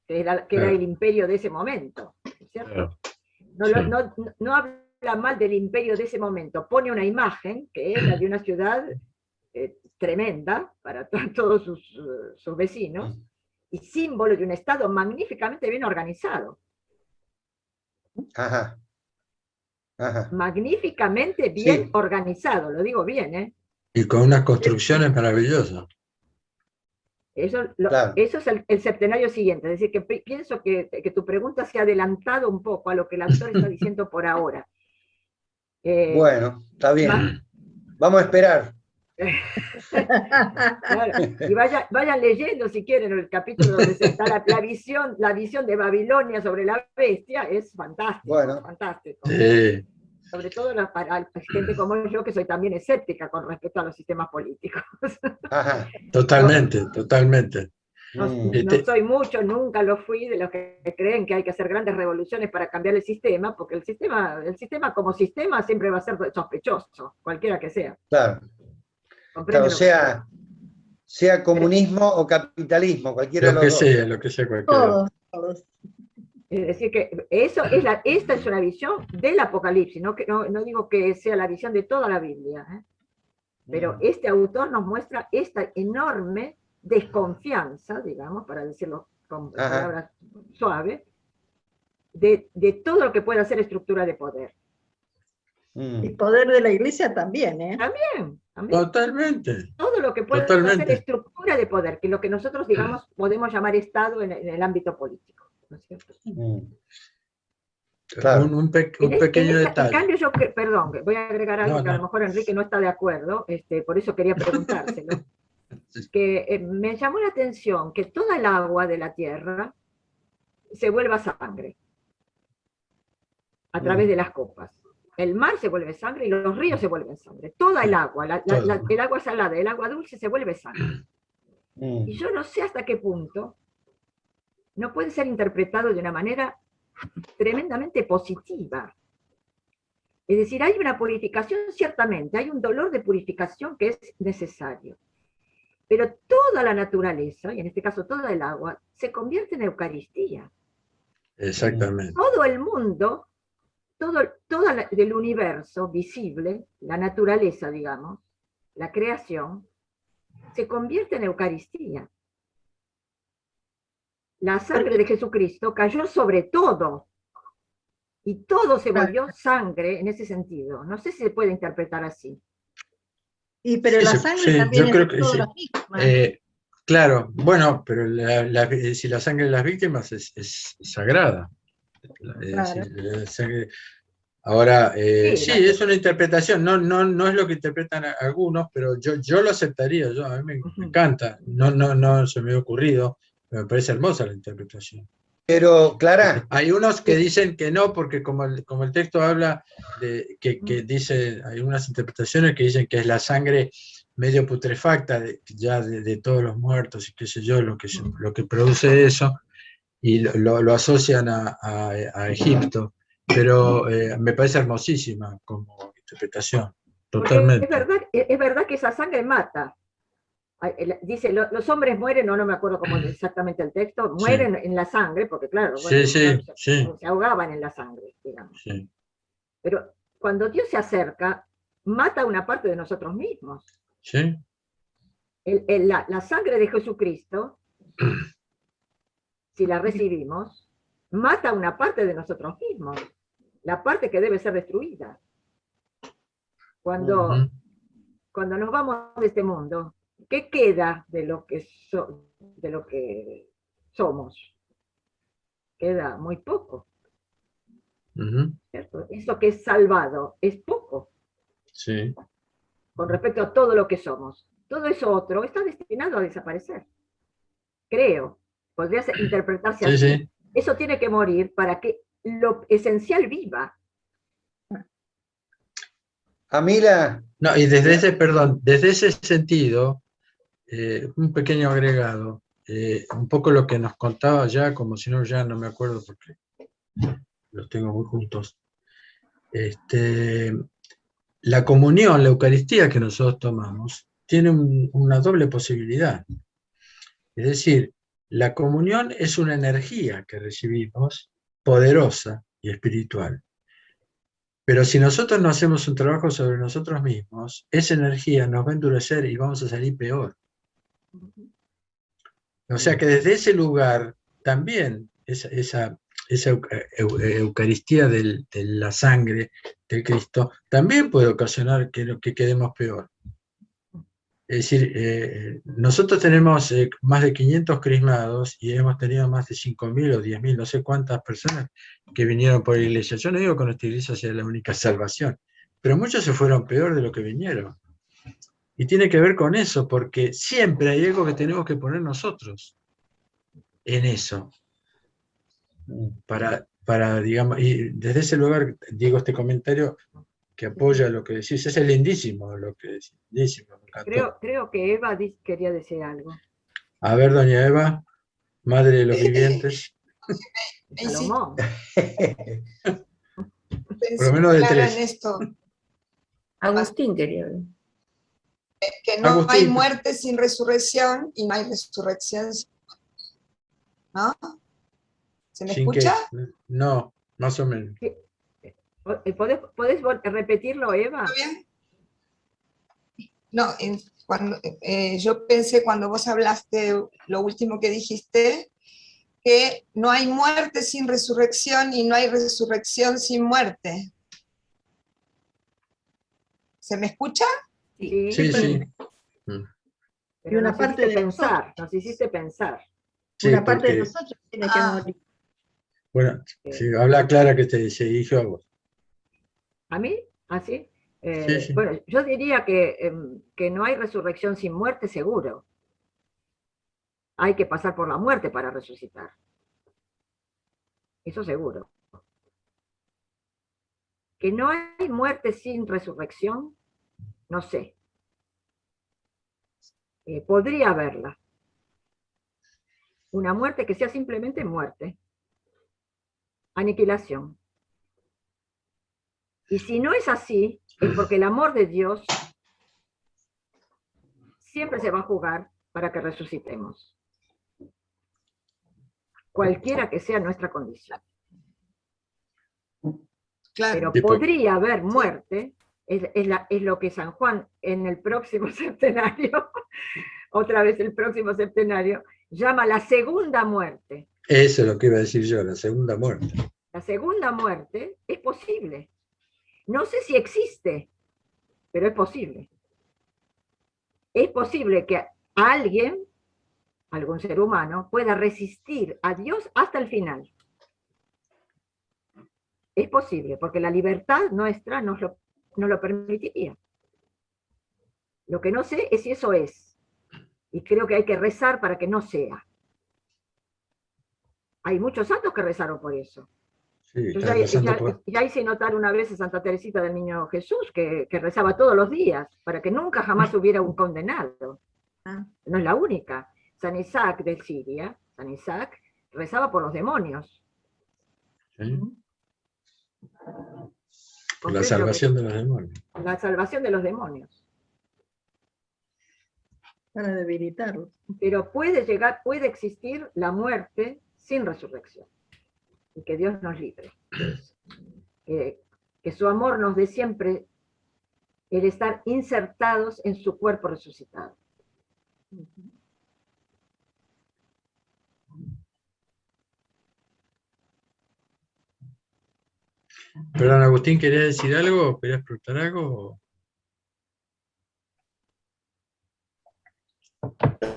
que era el imperio de ese momento, ¿cierto? Claro. No habla mal del imperio de ese momento, pone una imagen que es la de una ciudad tremenda para todos sus vecinos y símbolo de un Estado magníficamente bien organizado. Ajá. Ajá. Magníficamente bien organizado, lo digo bien, ¿eh? Y con unas construcciones maravillosas. Eso Claro. es el septenario siguiente, es decir, que pienso que tu pregunta se ha adelantado un poco a lo que el autor está diciendo por ahora. Bueno, está bien. Vamos a esperar. Claro. Y vayan leyendo si quieren el capítulo donde está la visión de Babilonia sobre la bestia, es fantástico, Bueno. fantástico. Sí. Sobre todo para gente como yo, que soy también escéptica con respecto a los sistemas políticos. Ajá. Totalmente, totalmente. No Este- soy mucho, nunca lo fui, de los que creen que hay que hacer grandes revoluciones para cambiar el sistema, porque el sistema como sistema siempre va a ser sospechoso, cualquiera que sea. Claro. ¿Comprende Claro, lo que sea comunismo o capitalismo, cualquiera de Lo los dos. lo que sea cualquiera. Todos. Es decir, que esta es una visión del Apocalipsis, no digo que sea la visión de toda la Biblia, ¿eh? Pero este autor nos muestra esta enorme desconfianza, digamos, para decirlo con palabras suaves, de todo lo que pueda ser estructura de poder. El poder de la iglesia también, ¿eh? También. Totalmente. Todo lo que pueda ser estructura de poder, que es lo que nosotros, digamos, podemos llamar Estado en el ámbito político, ¿no es cierto? Claro. Un pequeño detalle. En cambio, perdón, voy a agregar algo que a lo mejor Enrique no está de acuerdo, por eso quería preguntárselo. Que me llamó la atención que toda el agua de la tierra se vuelva sangre a través de las copas. El mar se vuelve sangre y los ríos se vuelven sangre. Toda el agua, el agua salada, el agua dulce se vuelve sangre. Y yo no sé hasta qué punto no puede ser interpretado de una manera tremendamente positiva. Es decir, hay una purificación, ciertamente, hay un dolor de purificación que es necesario. Pero toda la naturaleza, y en este caso toda el agua, se convierte en Eucaristía. Exactamente. Todo el mundo, todo el universo visible, la naturaleza, digamos, la creación, se convierte en Eucaristía. La sangre de Jesucristo cayó sobre todo, y todo se volvió sangre en ese sentido. No sé si se puede interpretar así. Pero la sangre también yo creo es que de todas sí. las víctimas. Claro, bueno, pero si la sangre de las víctimas es sagrada. Claro. La sangre. Ahora, sí, es una interpretación, no es lo que interpretan algunos, pero yo lo aceptaría, a mí me encanta, no se me ha ocurrido, pero me parece hermosa la interpretación. Pero, Clara. Hay unos que dicen que no, porque como el texto habla de que dice, hay unas interpretaciones que dicen que es la sangre medio putrefacta de todos los muertos y qué sé yo, lo que produce eso, y lo asocian a Egipto. Pero me parece hermosísima como interpretación, totalmente. Es verdad que esa sangre mata. Dice, los hombres mueren, no me acuerdo cómo exactamente el texto, mueren en la sangre, porque claro, se ahogaban en la sangre, digamos. Sí. Pero cuando Dios se acerca, mata una parte de nosotros mismos. Sí. La sangre de Jesucristo, si la recibimos, mata una parte de nosotros mismos, la parte que debe ser destruida. Cuando nos vamos de este mundo, ¿qué queda de lo que somos? Queda muy poco. ¿Cierto? Eso que es salvado es poco. Sí. Con respecto a todo lo que somos. Todo eso otro está destinado a desaparecer. Creo. Podría interpretarse así. Sí. Eso tiene que morir para que lo esencial viva. No, y desde ese sentido, un pequeño agregado, un poco lo que nos contaba ya, como si no, ya no me acuerdo porque los tengo muy juntos. La comunión, la Eucaristía que nosotros tomamos, tiene una doble posibilidad. Es decir, la comunión es una energía que recibimos, poderosa y espiritual. Pero si nosotros no hacemos un trabajo sobre nosotros mismos, esa energía nos va a endurecer y vamos a salir peor. O sea que desde ese lugar también esa Eucaristía de la sangre de Cristo también puede ocasionar que quedemos peor. Es decir, nosotros tenemos más de 500 crismados y hemos tenido más de 5.000 o 10.000, no sé cuántas personas que vinieron por la iglesia. Yo no digo que nuestra iglesia sea la única salvación, pero muchos se fueron peor de lo que vinieron. Y tiene que ver con eso, porque siempre hay algo que tenemos que poner nosotros en eso. Para digamos, y desde ese lugar digo este comentario que apoya lo que decís. Es lindísimo lo que decís. Lindísimo, me encantó. Creo que Eva quería decir algo. A ver, doña Eva, madre de los vivientes. Salomón. Por lo menos de Claro, tres. en esto, Agustín quería ver. que no Agustín. hay muerte sin resurrección y no hay resurrección sin... ¿No? ¿Se me ¿Sin qué? escucha? No, más o menos. ¿Podés repetirlo, Eva? ¿Está bien? No, yo pensé cuando vos hablaste, lo último que dijiste, que no hay muerte sin resurrección y no hay resurrección sin muerte. ¿Se me escucha? Sí. Sí, sí. Pero Y una nos parte hiciste de pensar, nos hiciste pensar. Sí, Una parte de porque, nosotros tiene que morir. bueno, sí, habla Clara que te dirigió a vos. ¿A mí? ¿Así? Sí, sí. Bueno, yo diría que no hay resurrección sin muerte, seguro. Hay que pasar por la muerte para resucitar. Eso seguro. Que no hay muerte sin resurrección, no sé. Podría haberla. Una muerte que sea simplemente muerte. Aniquilación. Y si no es así, es porque el amor de Dios siempre se va a jugar para que resucitemos. Cualquiera que sea nuestra condición. Claro. Pero podría haber muerte, es lo que San Juan en el próximo septenario, otra vez el próximo septenario, llama la segunda muerte. Eso es lo que iba a decir yo, la segunda muerte. La segunda muerte es posible. No sé si existe, pero es posible. Es posible que alguien, algún ser humano, pueda resistir a Dios hasta el final. Es posible, porque la libertad nuestra nos lo permitiría. Lo que no sé es si eso es. Y creo que hay que rezar para que no sea. Hay muchos santos que rezaron por eso. Sí, Yo está rezando por... ya hice notar una vez a Santa Teresita del Niño Jesús que rezaba todos los días para que nunca jamás hubiera un condenado. No es la única. San Isaac de Siria, San Isaac, rezaba por los demonios. ¿Sí? Por la salvación de los demonios. La salvación de los demonios. Para debilitarlos. Pero puede existir la muerte sin resurrección. Y que Dios nos libre. Que su amor nos dé siempre el estar insertados en su cuerpo resucitado. Perdón, Agustín, ¿querías decir algo? ¿Querías preguntar algo?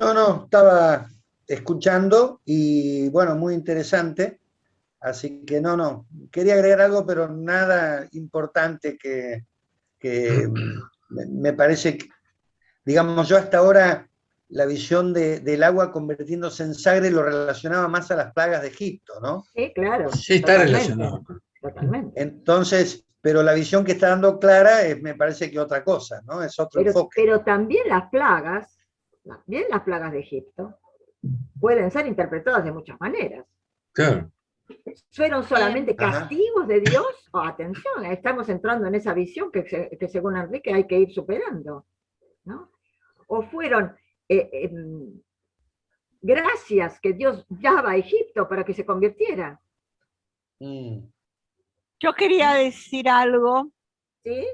No, estaba escuchando y bueno, muy interesante. Así que no, quería agregar algo, pero nada importante que me parece que, digamos, yo hasta ahora la visión del agua convirtiéndose en sangre lo relacionaba más a las plagas de Egipto, ¿no? Sí, claro. Sí, está relacionado. Totalmente. Entonces, pero la visión que está dando Clara me parece que otra cosa, ¿no? Es otro enfoque. Pero también las plagas de Egipto, pueden ser interpretadas de muchas maneras. Claro. ¿Fueron solamente castigos de Dios? Oh, atención, estamos entrando en esa visión que según Enrique hay que ir superando, ¿no? ¿O fueron gracias que Dios daba a Egipto para que se convirtiera? Yo quería decir algo ¿Sí?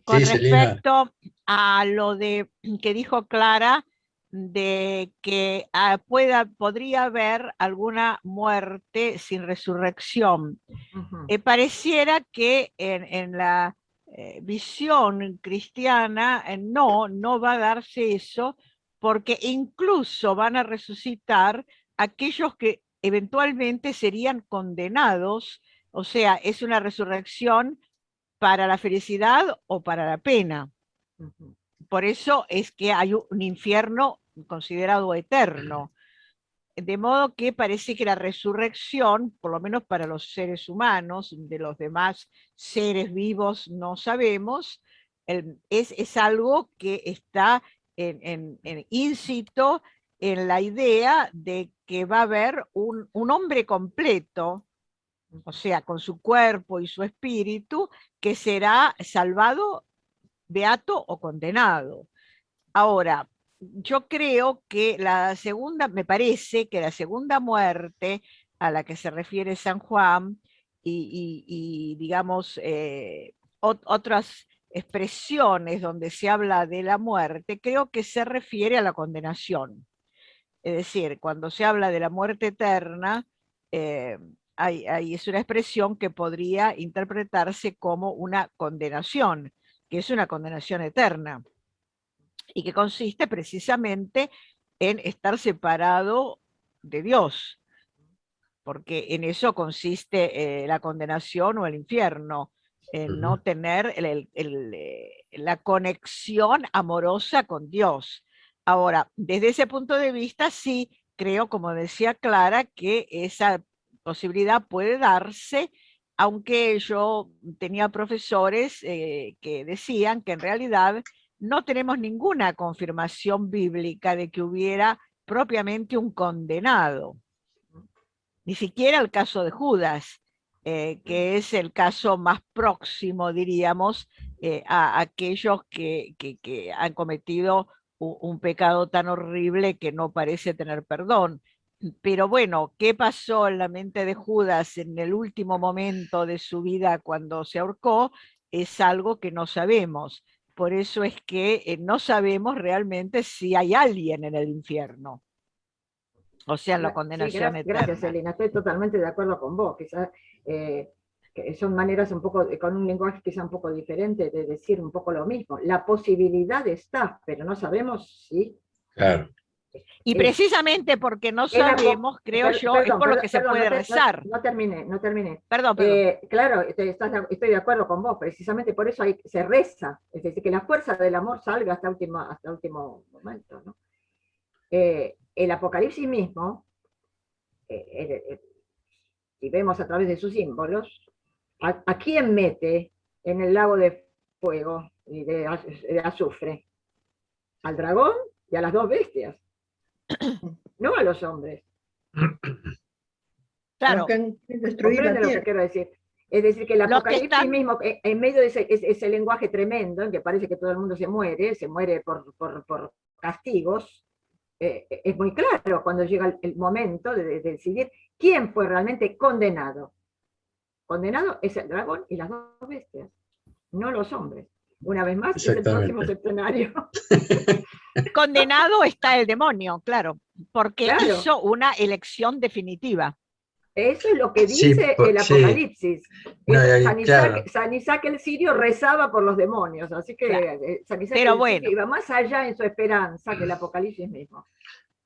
con Sí, respecto a lo que dijo Clara, de que podría haber alguna muerte sin resurrección. Pareciera que en la visión cristiana no va a darse eso, porque incluso van a resucitar aquellos que eventualmente serían condenados, o sea, es una resurrección para la felicidad o para la pena. por eso es que hay un infierno considerado eterno. De modo que parece que la resurrección, por lo menos para los seres humanos, de los demás seres vivos no sabemos, es algo que está íncito en la idea de que va a haber un hombre completo, o sea, con su cuerpo y su espíritu, que será salvado, beato o condenado. Ahora, yo creo que me parece que la segunda muerte a la que se refiere San Juan y digamos, otras expresiones donde se habla de la muerte, creo que se refiere a la condenación. Es decir, cuando se habla de la muerte eterna, es una expresión que podría interpretarse como una condenación, que es una condenación eterna, y que consiste precisamente en estar separado de Dios, porque en eso consiste la condenación o el infierno, en no tener la conexión amorosa con Dios. Ahora, desde ese punto de vista, sí creo, como decía Clara, que esa posibilidad puede darse, aunque yo tenía profesores que decían que en realidad no tenemos ninguna confirmación bíblica de que hubiera propiamente un condenado. Ni siquiera el caso de Judas, que es el caso más próximo, diríamos, a aquellos que han cometido un pecado tan horrible que no parece tener perdón. Pero bueno, ¿qué pasó en la mente de Judas en el último momento de su vida cuando se ahorcó? Es algo que no sabemos. Por eso es que no sabemos realmente si hay alguien en el infierno. O sea, la condenación sí, gracias, eterna. Elena, estoy totalmente de acuerdo con vos. Quizás que son maneras un poco, con un lenguaje quizá un poco diferente de decir un poco lo mismo. La posibilidad está, pero no sabemos si... Claro. Y precisamente porque no sabemos, creo yo, es por lo que se puede rezar. No terminé. Perdón. Claro, estoy de acuerdo con vos, precisamente por eso se reza, es decir, que la fuerza del amor salga hasta último momento, ¿no? El Apocalipsis mismo, si vemos a través de sus símbolos, ¿a quién mete en el lago de fuego y de azufre? Al dragón y a las dos bestias, no a los hombres. Claro. ¿Comprende lo que quiero decir? Es decir, que el Apocalipsis mismo, en medio de ese lenguaje tremendo, en que parece que todo el mundo se muere por castigos, es muy claro cuando llega el momento de decidir quién fue realmente condenado. Condenado es el dragón y las dos bestias, no los hombres. Una vez más, es el próximo escenario. Condenado está el demonio, claro, porque hizo una elección definitiva. Eso es lo que dice el Apocalipsis. No, San Isaac el Sirio rezaba por los demonios, así que San Isaac el Sirio iba más allá en su esperanza que el Apocalipsis mismo.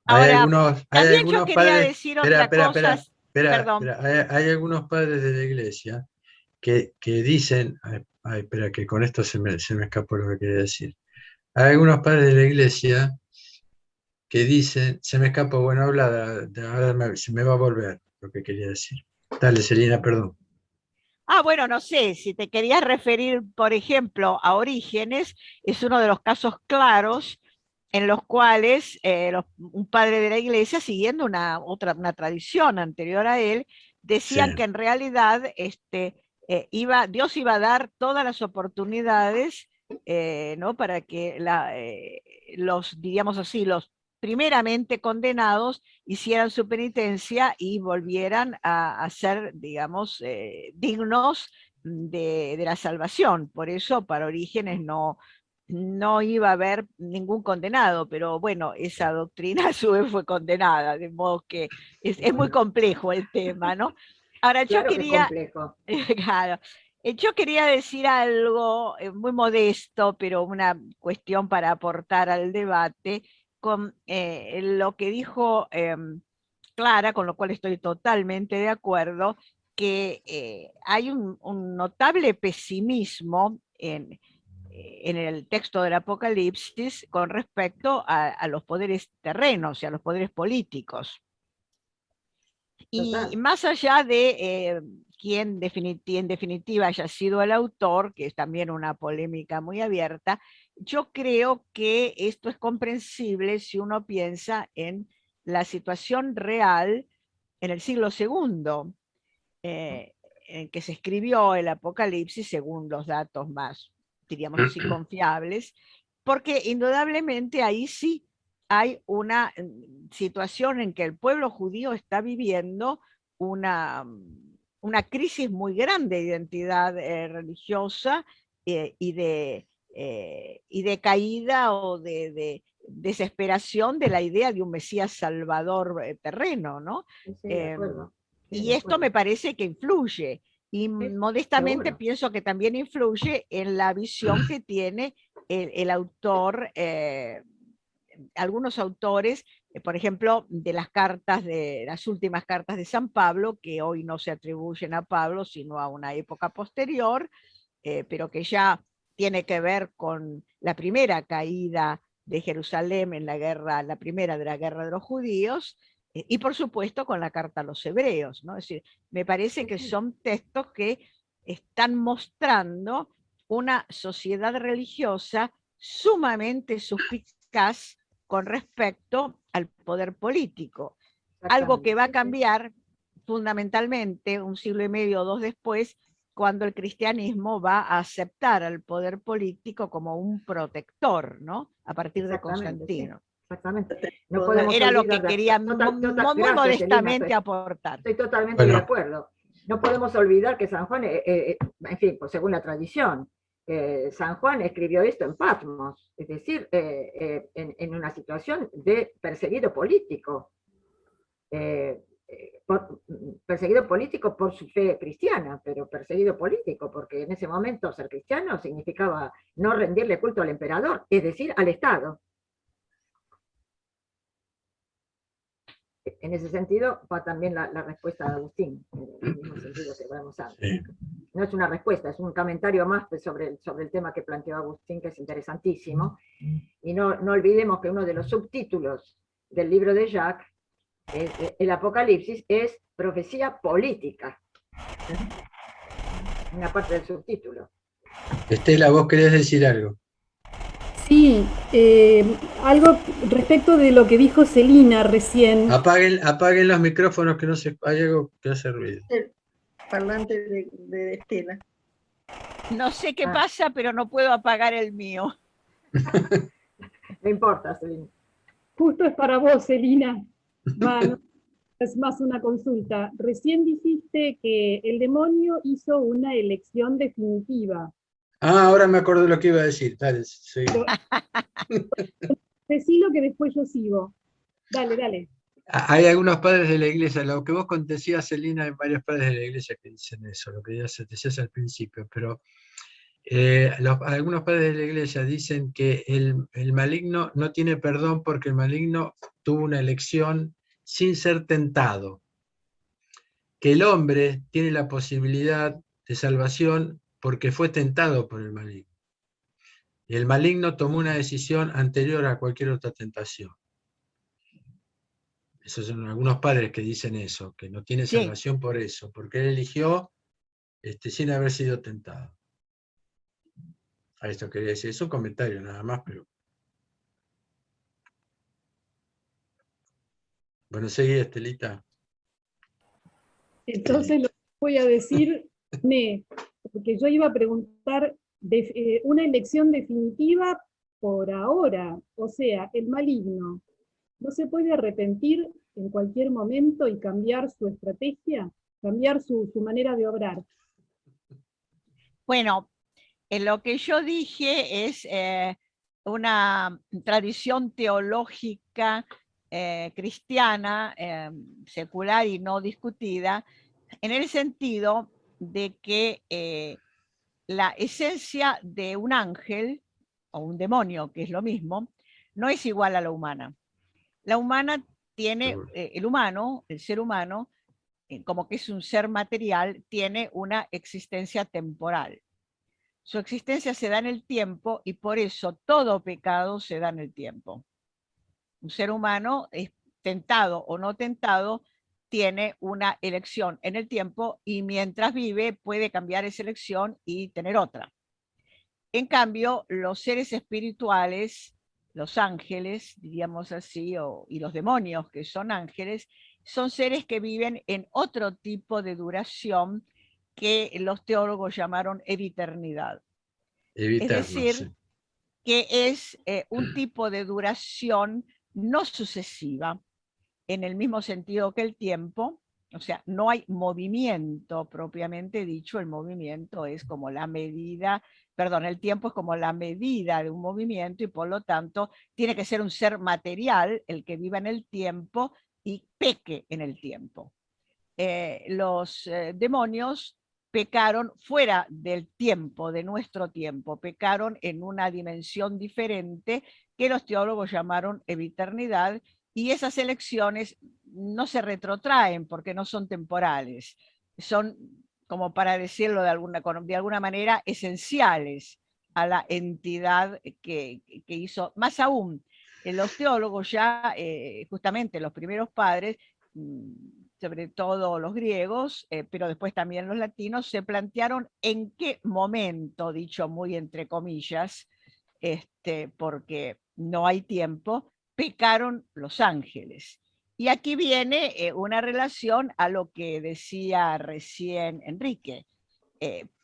Ahora, también yo quería decir otra cosa. Hay algunos padres de la iglesia que dicen, espera, que con esto se me escapó lo que quería decir. Hay algunos padres de la iglesia que dicen, se me escapó, bueno, habla, se me va a volver lo que quería decir. Dale, Celina, perdón. Bueno, no sé, si te querías referir, por ejemplo, a Orígenes, es uno de los casos claros en los cuales un padre de la iglesia, siguiendo una tradición anterior a él, decían que en realidad Dios iba a dar todas las oportunidades, ¿no? Para que diríamos así, los primeramente condenados hicieran su penitencia y volvieran a ser, digamos, dignos de la salvación. Por eso para Orígenes no iba a haber ningún condenado, pero bueno, esa doctrina a su vez fue condenada, de modo que es muy complejo el tema, ¿no? Ahora, yo quería... Claro, yo quería decir algo muy modesto, pero una cuestión para aportar al debate, con lo que dijo Clara, con lo cual estoy totalmente de acuerdo, que hay un notable pesimismo en el texto del Apocalipsis con respecto a los poderes terrenos y a los poderes políticos. Y Total. más allá de quién en definitiva haya sido el autor, que es también una polémica muy abierta, yo creo que esto es comprensible si uno piensa en la situación real en el siglo II, en que se escribió el Apocalipsis según los datos más, diríamos así, confiables, porque indudablemente ahí sí hay una situación en que el pueblo judío está viviendo una crisis muy grande de identidad religiosa y de caída o de desesperación de la idea de un Mesías salvador terreno, ¿no? Sí, de acuerdo. Sí, Y de esto me acuerdo. parece que influye. Y modestamente seguro. pienso que también influye en la visión que tiene el autor, algunos autores, por ejemplo, de las últimas cartas de San Pablo, que hoy no se atribuyen a Pablo, sino a una época posterior, pero que ya tiene que ver con la primera caída de Jerusalén en la primera de la guerra de los judíos, y por supuesto con la carta a los hebreos, ¿no? Es decir, me parece que son textos que están mostrando una sociedad religiosa sumamente suspicaz con respecto al poder político. Algo que va a cambiar fundamentalmente un siglo y medio o dos después, cuando el cristianismo va a aceptar al poder político como un protector, ¿no? A partir de Constantino. Sí, exactamente. No podemos Era lo olvidar que quería muy muy modestamente aportar. Estoy totalmente de acuerdo. No podemos olvidar que San Juan, en fin, pues según la tradición, San Juan escribió esto en Patmos, es decir, en una situación de perseguido político. Perseguido político por su fe cristiana, pero perseguido político, porque en ese momento ser cristiano significaba no rendirle culto al emperador, es decir, al Estado. En ese sentido va también la respuesta de Agustín, en el mismo sentido que vamos a... Sí. No es una respuesta, es un comentario más sobre el tema que planteó Agustín, que es interesantísimo. Y no olvidemos que uno de los subtítulos del libro de Jacques, el Apocalipsis, es profecía política. Una parte del subtítulo. Estela, vos querés decir algo. Sí, algo respecto de lo que dijo Celina recién. Apaguen los micrófonos, que no se, hay algo que hace ruido. El parlante de Estela. No sé qué pasa, pero no puedo apagar el mío. No importa, Celina. Justo es para vos, Celina. Bueno, es más una consulta. Recién dijiste que el demonio hizo una elección definitiva. Ahora me acuerdo lo que iba a decir. Dale, sí. Decilo que después yo sigo. Dale. Hay algunos padres de la iglesia, lo que vos decías, Celina, hay varios padres de la iglesia que dicen eso, lo que decías al principio, pero algunos padres de la iglesia dicen que el maligno no tiene perdón porque el maligno tuvo una elección sin ser tentado, que el hombre tiene la posibilidad de salvación porque fue tentado por el maligno. Y el maligno tomó una decisión anterior a cualquier otra tentación. Esos son algunos padres que dicen eso, que no tiene salvación por eso, porque él eligió sin haber sido tentado. A esto quería decir, es un comentario nada más, pero... Bueno, seguí, Estelita. Entonces lo que voy a decir, porque yo iba a preguntar una elección definitiva por ahora, o sea, el maligno no se puede arrepentir en cualquier momento y cambiar su estrategia, cambiar su manera de obrar. Bueno, lo que yo dije es una tradición teológica cristiana, secular y no discutida, en el sentido de que la esencia de un ángel o un demonio, que es lo mismo, no es igual a la humana. La humana tiene, el ser humano, como que es un ser material, tiene una existencia temporal. Su existencia se da en el tiempo y por eso todo pecado se da en el tiempo. Un ser humano, es tentado o no tentado, tiene una elección en el tiempo y mientras vive puede cambiar esa elección y tener otra. En cambio, los seres espirituales, los ángeles, diríamos así, y los demonios que son ángeles, son seres que viven en otro tipo de duración que los teólogos llamaron eviternidad. Es Evitarlo, decir, sí. que es un tipo de duración no sucesiva, en el mismo sentido que el tiempo, o sea, no hay movimiento propiamente dicho, el movimiento es como la medida, perdón, el tiempo es como la medida de un movimiento y por lo tanto tiene que ser un ser material el que viva en el tiempo y peque en el tiempo. Los demonios pecaron fuera del tiempo, de nuestro tiempo, pecaron en una dimensión diferente que los teólogos llamaron eviternidad, y esas elecciones no se retrotraen porque no son temporales, son, como para decirlo de alguna manera, esenciales a la entidad que hizo. Más aún, los teólogos ya, justamente los primeros padres, sobre todo los griegos, pero después también los latinos, se plantearon en qué momento, dicho muy entre comillas, porque no hay tiempo, pecaron los ángeles. Y aquí viene una relación a lo que decía recién Enrique.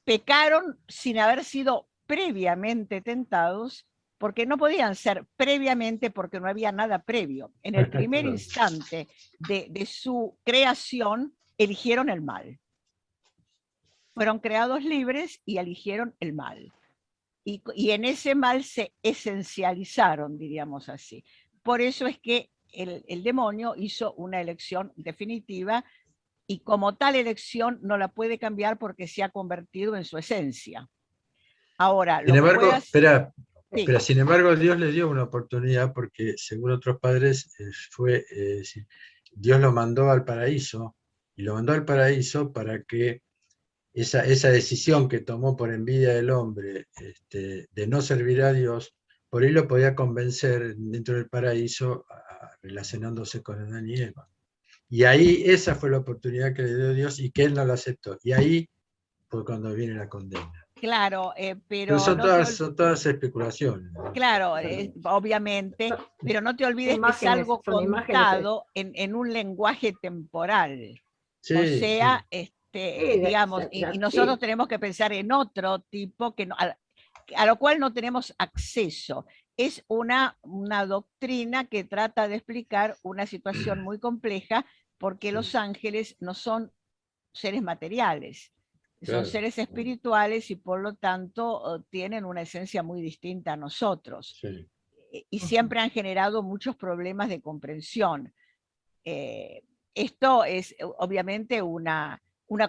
Pecaron sin haber sido previamente tentados, porque no podían ser previamente, porque no había nada previo. En el primer instante de su creación, eligieron el mal. Fueron creados libres y eligieron el mal. Y en ese mal se esencializaron, diríamos así. Por eso es que el demonio hizo una elección definitiva y como tal elección no la puede cambiar porque se ha convertido en su esencia. Ahora, Sin lo que embargo, puede hacer... Sí. pero sin embargo Dios le dio una oportunidad porque según otros padres Dios lo mandó al paraíso y lo mandó al paraíso para que esa decisión que tomó por envidia del hombre de no servir a Dios, por ahí lo podía convencer dentro del paraíso relacionándose con Adán y Eva. Y ahí esa fue la oportunidad que le dio Dios y que él no la aceptó. Y ahí fue cuando viene la condena. Claro, Pero pero son no te son todas especulaciones, ¿no? Claro, obviamente, pero no te olvides que es Imágenes, algo son imágenes. contado en un lenguaje temporal. Sí, O sea, Sí, digamos, y nosotros sí. tenemos que pensar en otro tipo que a lo cual no tenemos acceso. Es una doctrina que trata de explicar una situación muy compleja porque sí, los ángeles no son seres materiales, son claro. seres espirituales y por lo tanto tienen una esencia muy distinta a nosotros. Sí. Y siempre han generado muchos problemas de comprensión. Esto es obviamente una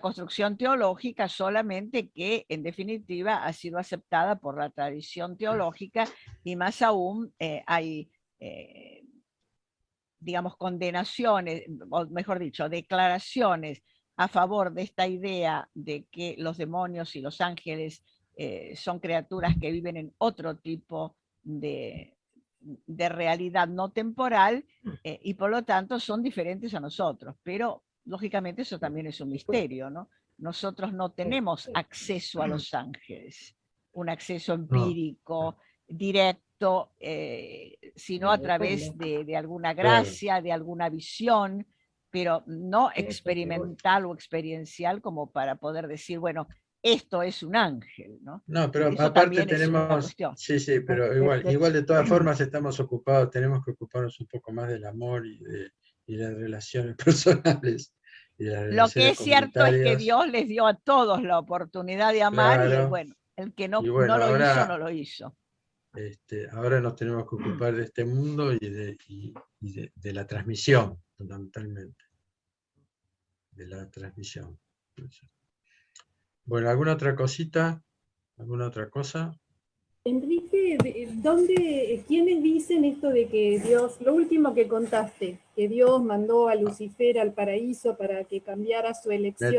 construcción teológica solamente que en definitiva ha sido aceptada por la tradición teológica y más aún hay, digamos, condenaciones, o mejor dicho, declaraciones a favor de esta idea de que los demonios y los ángeles son criaturas que viven en otro tipo de realidad no temporal y por lo tanto son diferentes a nosotros, pero lógicamente eso también es un misterio, ¿no? Nosotros no tenemos acceso a los ángeles, un acceso empírico, directo, sino a través de alguna gracia, de alguna visión, pero no experimental o experiencial como para poder decir, bueno, esto es un ángel, ¿no? No, pero Eso aparte también es una tenemos, cuestión. sí, pero igual de todas formas estamos ocupados, tenemos que ocuparnos un poco más del amor y las relaciones personales y las Lo que relaciones es cierto es que comunitarias. Dios les dio a todos la oportunidad de amar y Claro, bueno, el que no, y bueno, no lo hizo, no ahora, lo hizo. ahora nos tenemos que ocupar de este mundo y de la transmisión, fundamentalmente, de la transmisión. Bueno, ¿alguna otra cosita? ¿Alguna otra cosa? Enrique, ¿quiénes dicen esto de que Dios, lo último que contaste, que Dios mandó a Lucifer al paraíso para que cambiara su elección?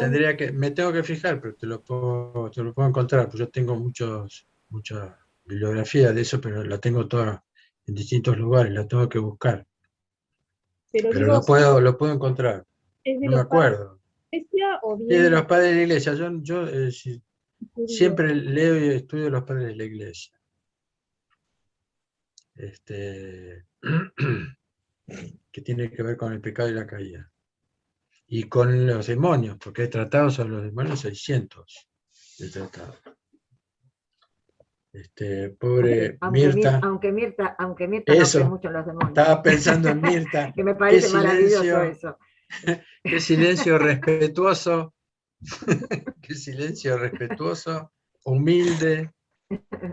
Me tengo que fijar, pero te lo puedo encontrar, pues yo tengo mucha bibliografía de eso, pero la tengo toda en distintos lugares, la tengo que buscar. Pero digo, lo puedo encontrar. ¿es de No me los padres acuerdo. de la iglesia o Sí, bien de los padres de la iglesia. Yo judío? siempre leo y estudio los padres de la iglesia. Que tiene que ver con el pecado y la caída. Y con los demonios, porque hay tratados sobre los demonios, 600 de tratados. Pobre Mirta. Aunque Mirta no cree mucho en los demonios. Estaba pensando en Mirta. Que me parece maravilloso eso. Qué silencio respetuoso. Qué silencio respetuoso, humilde,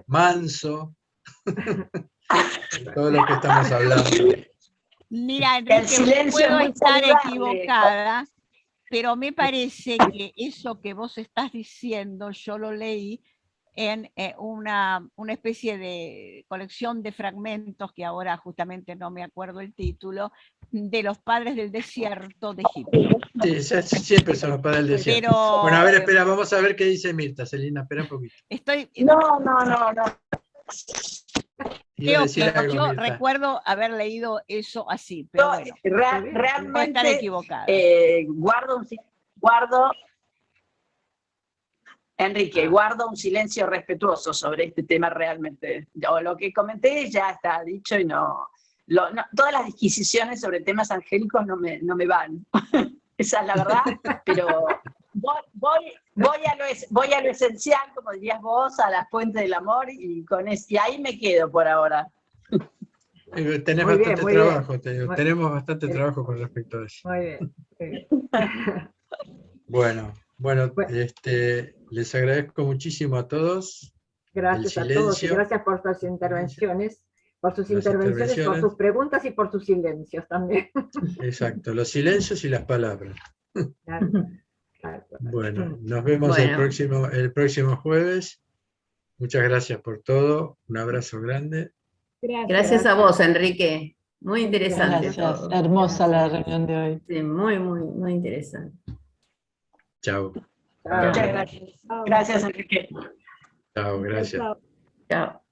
manso. Todo lo que estamos hablando. Mira, Enrique, puedo estar equivocada, pero me parece que eso que vos estás diciendo, yo lo leí en una especie de colección de fragmentos, que ahora justamente no me acuerdo el título, de los padres del desierto de Egipto. Sí, siempre son los padres del desierto. Pero, bueno, a ver, espera, vamos a ver qué dice Mirta. Celina, espera un poquito. No. Creo que yo recuerdo haber leído eso así, pero bueno, realmente puedo estar equivocada. Enrique, guardo un silencio respetuoso sobre este tema realmente. Lo que comenté ya está dicho y todas las disquisiciones sobre temas angélicos no me van. Esa es la verdad, pero voy a lo esencial, como dirías vos, a la fuente del amor y ahí me quedo por ahora. Tenés bastante trabajo, te digo. Tenemos bastante trabajo con respecto a eso. Muy bien. Bueno, les agradezco muchísimo a todos. Gracias a todos y gracias por sus intervenciones. Por sus preguntas y por sus silencios también. Exacto, los silencios y las palabras. Claro. Bueno, nos vemos el próximo jueves. Muchas gracias por todo. Un abrazo grande. Gracias a vos, Enrique. Muy interesante. Gracias. Hermosa la reunión de hoy. Sí, muy interesante. Chao. Muchas gracias. Gracias, Enrique. Chao, gracias. Chao.